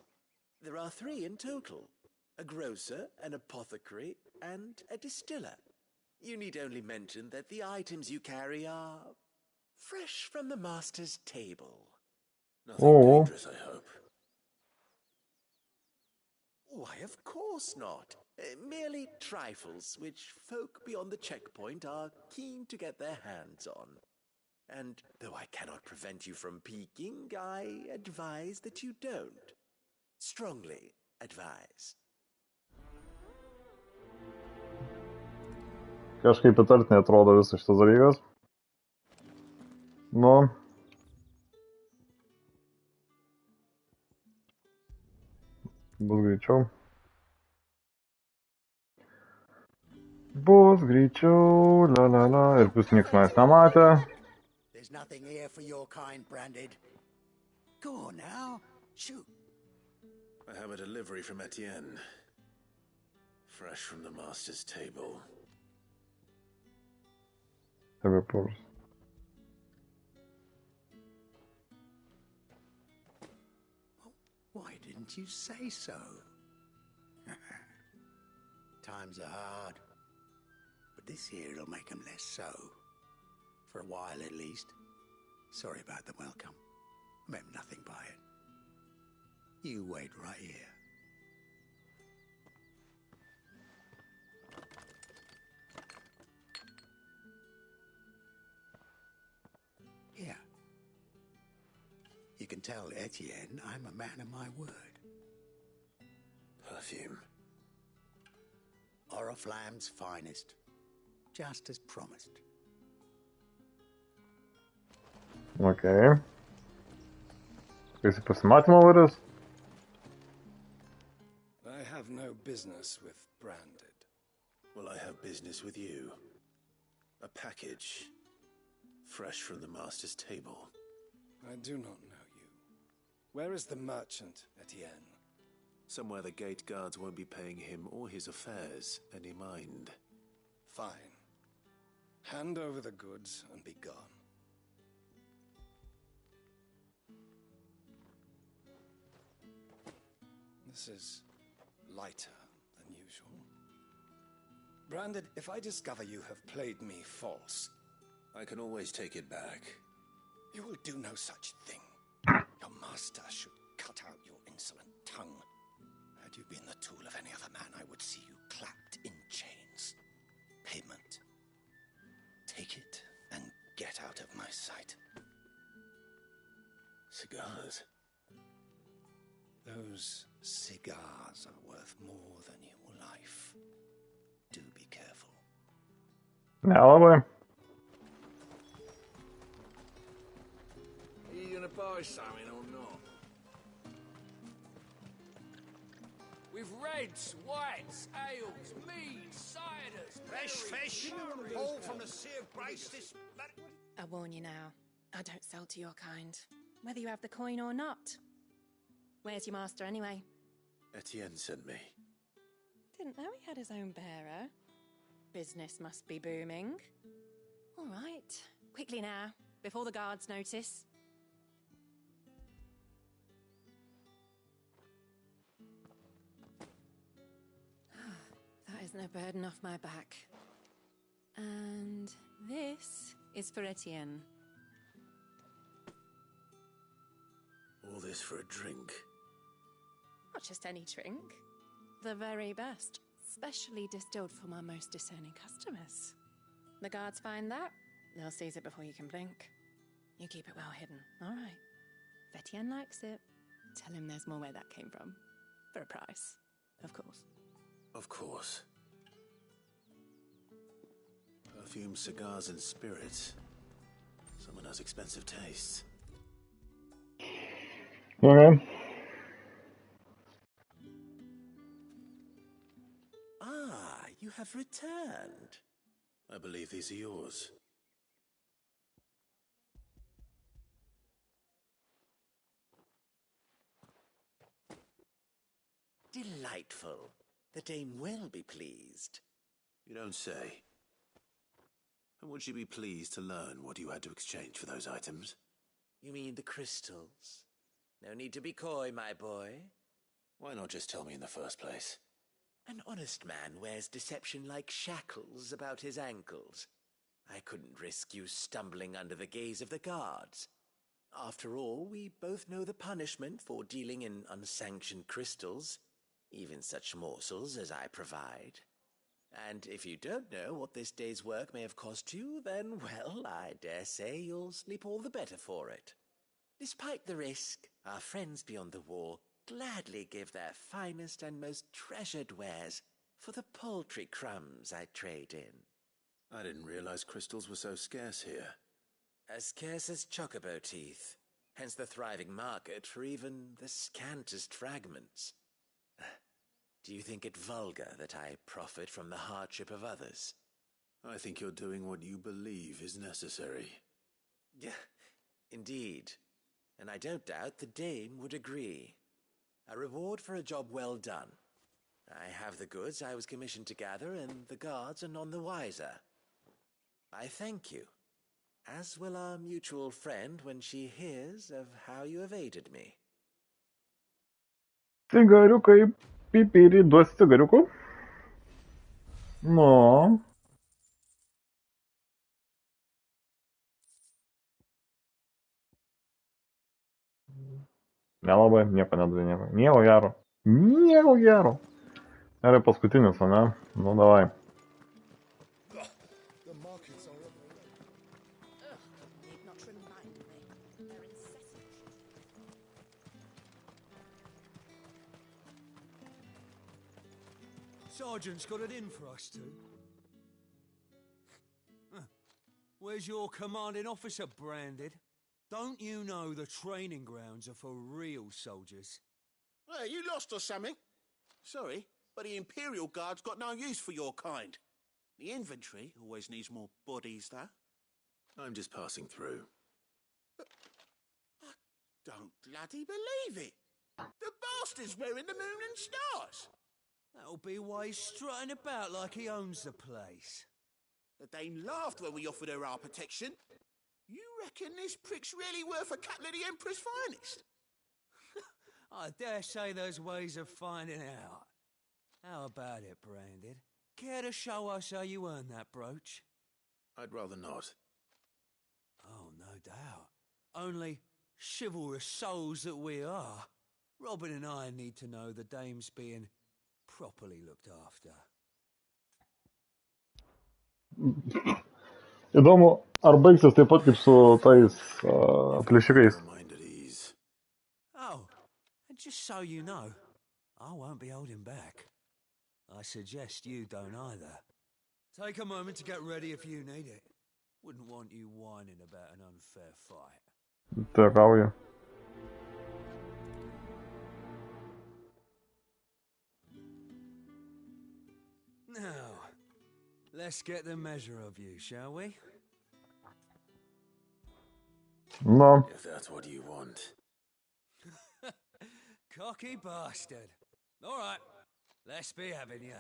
There are 3 in total. A grocer, an apothecary, and a distiller. You need only mention that the items you carry are fresh from the master's table. Nothing dangerous, I hope. Why, of course not. Merely trifles which folk beyond the checkpoint are keen to get their hands on. And though I cannot prevent you from peeking, I advise that you don't. Strongly advise. Kažkaip įtartinai atrodo visas šitas dalykas. Nu. Bus greičiau. Bus greičiau, la la la. Ir plus nieks manęs nematė. There's nothing here for your kind, Branded. Go on now, shoot. I have a delivery from Etienne. Fresh from the master's table. Why didn't you say so? Times are hard. But this here'll make them less so. For a while at least. Sorry about the welcome. Meant nothing by it. You wait right here. Here. You can tell Etienne I'm a man of my word. Perfume. Oriflamme's finest. Just as promised. Okay. Kai pasimatymo varis. I have no business with Branded. Well, I have business with you. A package. Fresh from the Master's table. I do not know you. Where is the merchant, Etienne? Somewhere the gate guards won't be paying him or his affairs any mind. Fine. Hand over the goods and be gone. This is lighter than usual. Branded, if I discover you have played me false... I can always take it back. You will do no such thing. Your master should cut out your insolent tongue. Had you been the tool of any other man, I would see you clapped in chains. Payment. Take it and get out of my sight. Cigars? Those cigars are worth more than your life. Do be careful. Nelabai. Are you gonna buy something or not? With reds, whites, ales, meads, ciders, Fresh fish, all from the Sea of Grace this... I warn you now, I don't sell to your kind, whether you have the coin or not. Where's your master anyway? Etienne sent me. Didn't know he had his own bearer. Business must be booming. All right, quickly now, before the guards notice. That isn't a burden off my back. And this is for Etienne. All this for a drink. Not just any drink. The very best. Specially distilled for my most discerning customers. The guards find that, they'll seize it before you can blink. You keep it well hidden, all right? If Etienne likes it, tell him there's more where that came from. For a price, of course. Of course. Perfume, cigars, and spirits. Someone has expensive tastes. Okay. Ah, you have returned. I believe these are yours. Delightful. The dame will be pleased. You don't say. And would she be pleased to learn what you had to exchange for those items? You mean the crystals? No need to be coy, my boy. Why not just tell me in the first place? An honest man wears deception like shackles about his ankles. I couldn't risk you stumbling under the gaze of the guards. After all, we both know the punishment for dealing in unsanctioned crystals, even such morsels as I provide. And if you don't know what this day's work may have cost you, then, well, I dare say you'll sleep all the better for it. Despite the risk, our friends beyond the wall gladly give their finest and most treasured wares for the paltry crumbs I trade in. I didn't realize crystals were so scarce here. As scarce as chocobo teeth, hence the thriving market for even the scantest fragments. Do you think it vulgar that I profit from the hardship of others? I think you're doing what you believe is necessary. Yeah, indeed. And I don't doubt the dame would agree. A reward for a job well done. I have the goods I was commissioned to gather, and the guards are none the wiser. I thank you, as will our mutual friend when she hears of how you have aided me. Cigariukai, pipiri, duosi cigariukų? No. Nelabai, nieko nedavė, nieko. Nieko gero. Nieko gero. Gerai, paskutinis, ane? Nu, davai. The markets are up. Need not remind me. They're incessant. Sergeant's got it in for us two. Where's your commanding officer, Branded? Don't you know the training grounds are for real soldiers? Well, you lost or something? Sorry, but the Imperial Guard's got no use for your kind. The infantry always needs more bodies, though. I'm just passing through. I don't bloody believe it. The bastard's wearing the moon and stars. That'll be why he's strutting about like he owns the place. The Dame laughed when we offered her our protection. You reckon this prick's really worth a couple of the Emperor's finest? I dare say there's ways of finding out. How about it, Branded? Care to show us how you earned that brooch? I'd rather not. Oh, no doubt. Only chivalrous souls that we are, Robin and I need to know the Dame's being properly looked after. Įdomu, ar baigsis taip pat kaip su tais plėšikais. Oh, and just so you know, I won't be holding back. I suggest you don't either. Take a moment to get ready if you need it. Wouldn't want you whining about an unfair fight. Tekauju. Now, let's get the measure of you, shall we? No. If that's what you want. Cocky bastard. All right, let's be having you.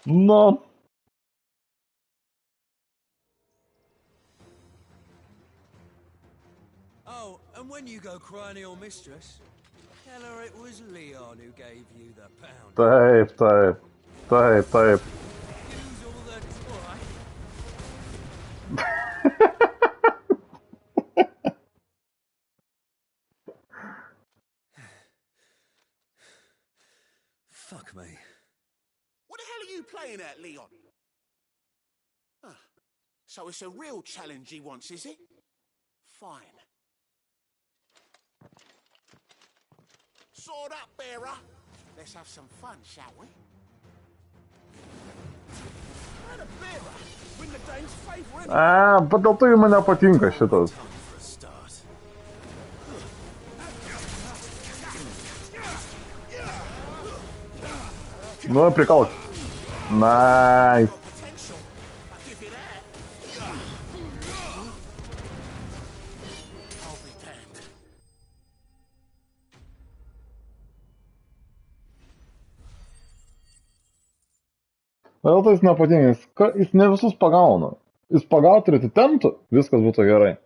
No. Oh, and when you go crying to your mistress, tell her it was Leon who gave you the pound. Taip. Use all the... All right. Fuck me. What the hell are you playing at, Leon? Ah, so it's a real challenge he wants, is it? Fine. Sword up, bearer. Let's have some fun, shall we? And a bearer. Win the Dame's favor. Bet dėl to man nepatinka šitas. Nu, prikaut. Nice. Dėl to jis nepatinka, jis ne visus pagauna. Jis pagautų ir atitemptų, viskas būtų gerai.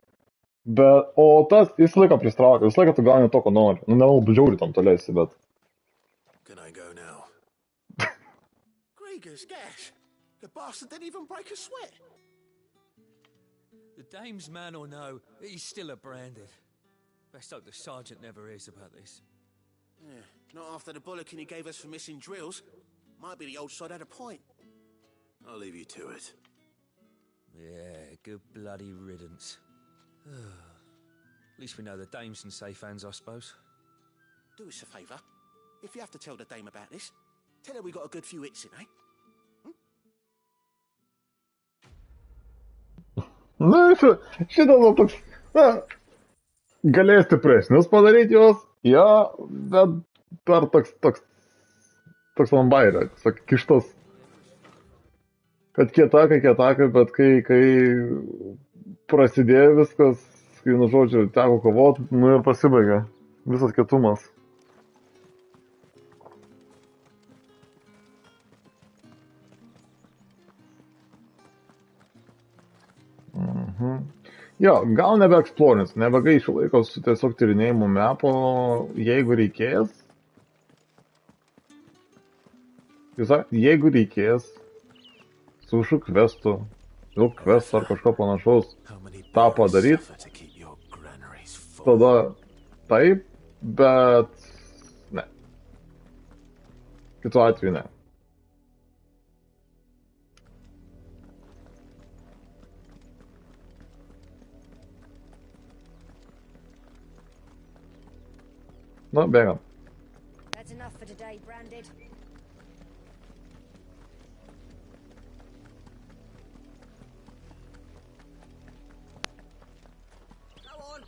Bet, o tas jis laiką pristraukia, vis laiką tu gauni to, ko nori. Nu, nelabai žiauri tam tolėsi, bet... Can I go now? Grieger's gas. The bastard didn't even break a sweat. The Dame's man or no, he's still a Branded. Best hope the sergeant never hears about this. Yeah, not after the bollocking he gave us for missing drills. Might be the old sod had a point. I'll leave you to it. Yeah, good bloody riddance. At least we know the Dame's in safe hands, I suppose. Do us a favour. If you have to tell the Dame about this, tell her we got a good few hits in, eh? Na, šitas toks, na, galės stipresnius padaryti juos, jo, bet dar toks man bairė, tiesiog kištas, kad kietakai, bet kai prasidėjo viskas, kai, nu, žodžiu, teko kovot, nu ir pasibaigė visas kietumas. Jo, gal nebeeksplorins, nebegaišiu laiko su tiesiog tyrinėjimu mepo, jeigu reikės. Jeigu reikės, su kažkokiu kvestu, daug kvestų ar kažko panašaus, tą padaryt, tada taip, bet ne. Kitu atveju ne. No, bėgam. That's enough for today, Branded. Go on.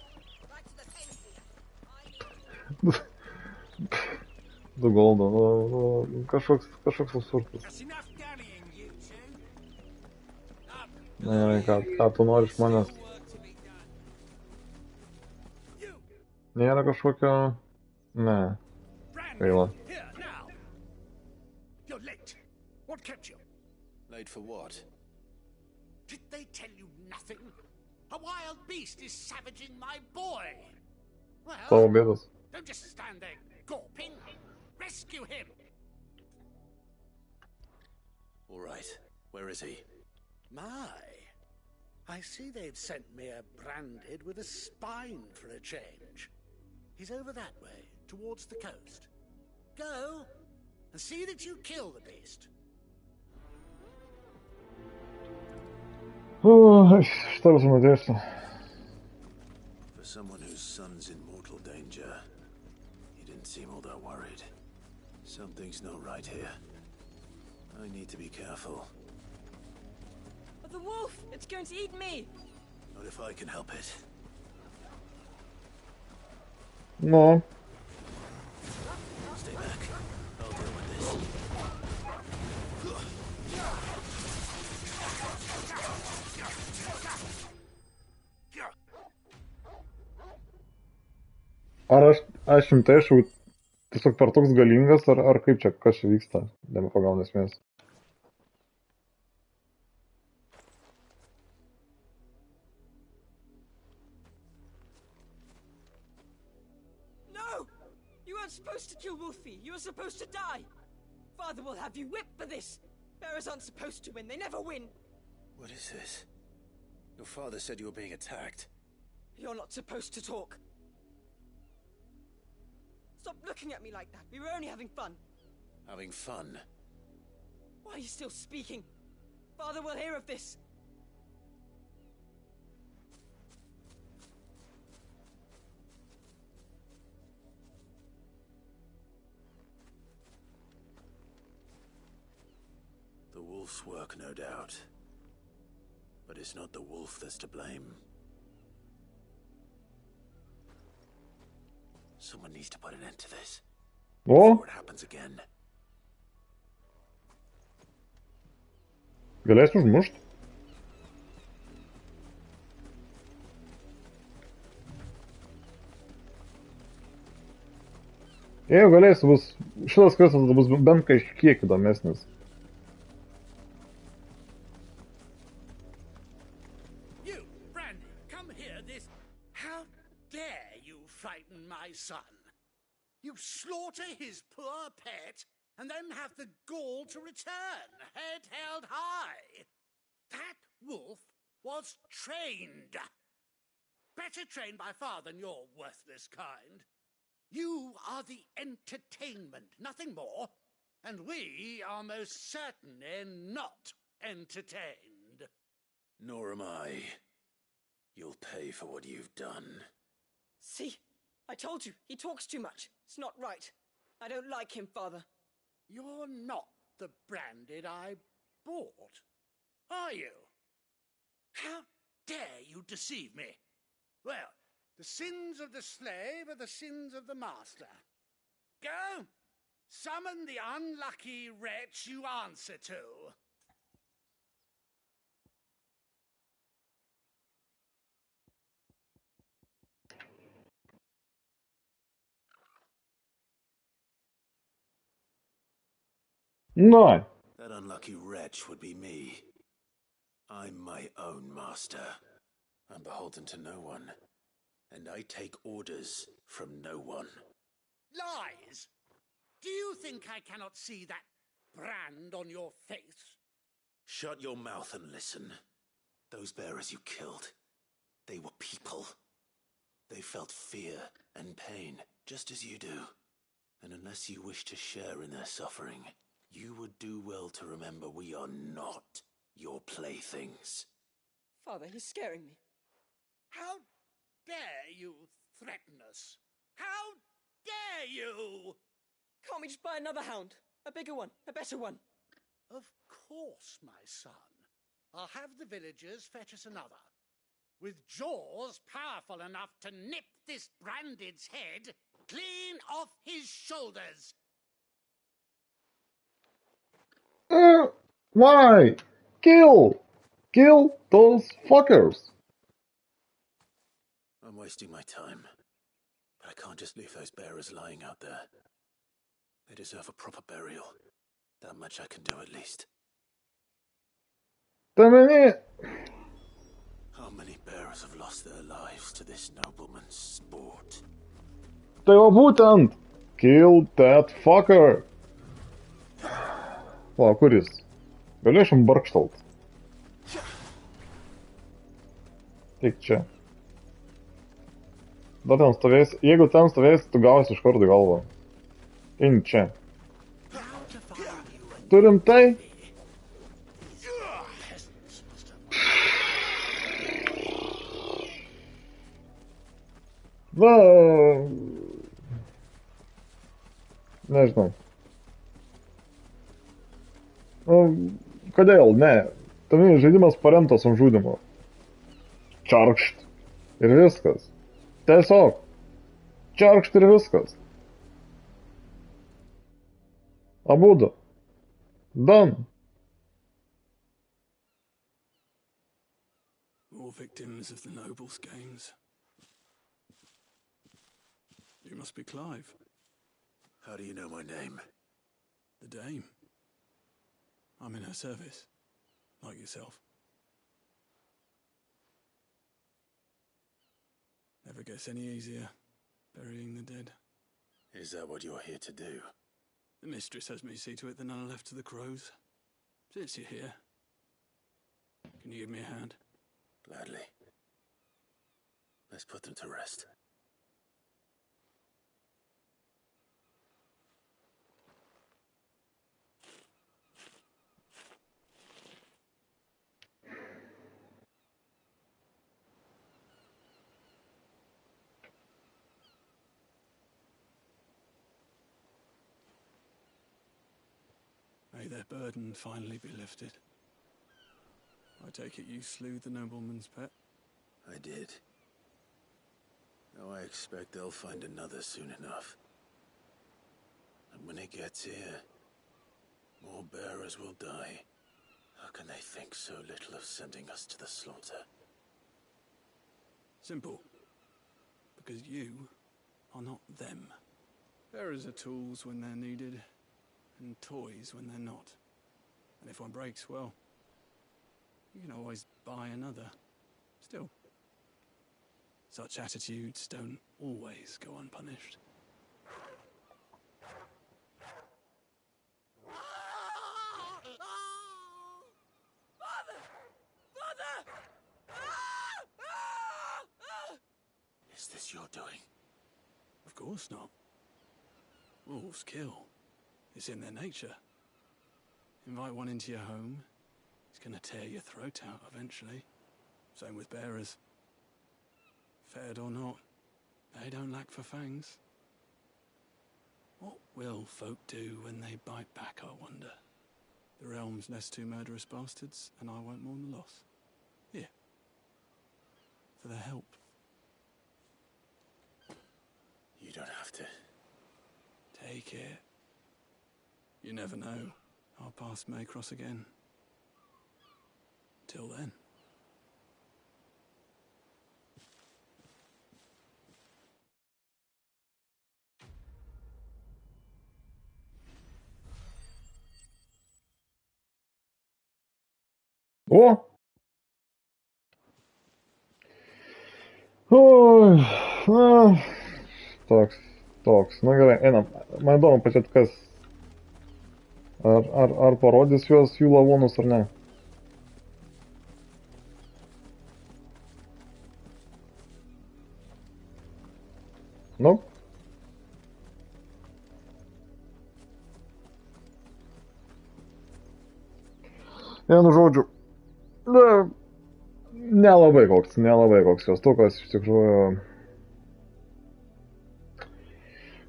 Back to the tent here. I need to Du goldo, kažkoks absurdas. Gerai, ką tu nori iš manęs? Nėra kažkokio... Ne. Gaila. You're late. What kept you? Late for what? Did they tell you nothing? A wild beast is savaging my boy. Tavo Well, bėdas. don't just stand there gawping. Rescue him. All right. Where is he? My. I see they'd sent me a branded with a spine for a change. He's over that way, towards the coast. Go and see that you kill the beast. Šitą visą nudėsiu. For someone whose son's in mortal danger, he didn't seem all that worried. Something's not right here. I need to be careful. The wolf! It's going to eat me! Not if I can help it. No. Stay back. I'll deal with this. Ar aš rimtai esu tiesiog per toks galingas, ar kaip čia, kas čia vyksta, nebepagaunu esmės. No! You weren't supposed to kill Wolfie. You were supposed to die. Father will have you whipped for this. Bearers aren't supposed to win. They never win. What is this? Your father said you were being attacked. You're not supposed to talk. Stop looking at me like that. We were only having fun. Having fun? Why are you still speaking? Father will hear of this. The wolf's work, no doubt. But it's not the wolf that's to blame. Someone needs to put an end to this. Before it happens again. Galėsiu užmušt? Jeigu galėsiu, šitas kristas bus bent kažkiek įdomesnis. You, Brandy, come here. This. How dare you frighten my son? You slaughter his poor pet and then have the gall to return, head held high. That wolf was trained. Better trained by far than your worthless kind. You are the entertainment, nothing more. And we are most certainly not entertained. Nor am I. You'll pay for what you've done. See? I told you. He talks too much. It's not right. I don't like him, Father. You're not the branded I bought, are you? How dare you deceive me? Well, the sins of the slave are the sins of the master. Go! Summon the unlucky wretch you answer to. No. That unlucky wretch would be me. I'm my own master. I'm beholden to no one. And I take orders from no one. Lies! Do you think I cannot see that brand on your face? Shut your mouth and listen. Those bearers you killed, they were people. They felt fear and pain, just as you do. And unless you wish to share in their suffering, you would do well to remember we are not your playthings. Father, he's scaring me. How dare you threaten us? How dare you? Can't we just buy another hound? A bigger one, a better one. Of course, my son. I'll have the villagers fetch us another. With jaws powerful enough to nip this branded's head clean off his shoulders. Why? Kill those fuckers. I'm wasting my time. But I can't just leave those bearers lying out there. They deserve a proper burial. That much I can do at least. Та мені... How many bearers have lost their lives to this nobleman's sport? Tai va būtent! Kill that fucker! O, kur jis? Galėšim barkštalt. Tik čia. Dar ten stovės. Jeigu ten stovės, tu gausi iš karto galvą. Eini čia. Turim tai? Va... Nežinau. Kodėl? Ne. Tam žaidimas paremtas ant žudimo. Čarkšt. Ir viskas. Tiesiog. Čarkšt ir viskas. Abudu. Done. More victims of the nobles' games. You must be Clive. How do you know my name? The Dame. I'm in her service, like yourself. Never gets any easier, burying the dead. Is that what you're here to do? The mistress has me see to it that none are left to the crows. Since you're here, can you give me a hand? Gladly. Let's put them to rest. May their burden finally be lifted. I take it you slew the nobleman's pet? I did. Now I expect they'll find another soon enough. And when it gets here, more bearers will die. How can they think so little of sending us to the slaughter? Simple. Because you are not them. Bearers are tools when they're needed, and toys when they're not. And if one breaks, well, you can always buy another. Still, such attitudes don't always go unpunished. Is this your doing? Of course not. Wolves kill. It's in their nature. Invite one into your home, he's gonna tear your throat out eventually. Same with bearers. Fed or not, they don't lack for fangs. What will folk do when they bite back, I wonder? The realm's less two murderous bastards, and I won't mourn the loss. Here. For their help. You don't have to. Take it. You never know. Our paths may cross again. Till then. O! Oi, na, toks. Na gerai, einam. Man įdomu pačiat, kas. Ar parodys juos jų lavonus ar ne? Nu? Vienu žodžiu. Nelabai koks jos tukas, iš tikrųjų.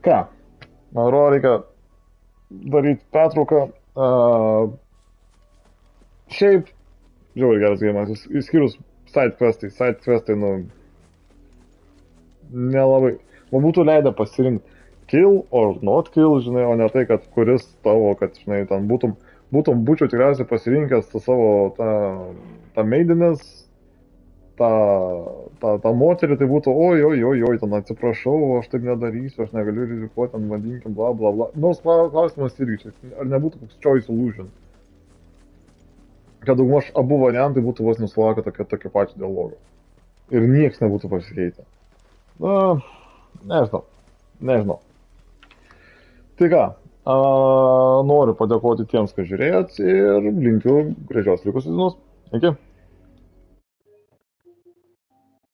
Ką? Man atrodo, reikia daryti pertrauką. Šiaip, žiauriai geras gėjimas, išskyrus side questai, nu, nelabai. Man būtų leidę pasirinkti kill or not kill, žinai, o ne tai, kad kuris tavo, kad, žinai, ten būčiau tikriausiai pasirinkęs tą savo, tą maidinės, tą moterį, tai būtų, oi, ten atsiprašau, aš taip nedarysiu, aš negaliu rizikuoti, ten vadinkim, bla, bla, bla. Nors klausimas irgi čia, ar nebūtų koks choice illusion. Kad daugmaž abu variantai būtų vos nesulaukę tokio pačio dialogo. Ir nieks nebūtų pasikeitę. Na, nežinau. Tai ką, noriu padėkoti tiems, kas žiūrėjot ir linkiu gražios likusios dienos. Iki.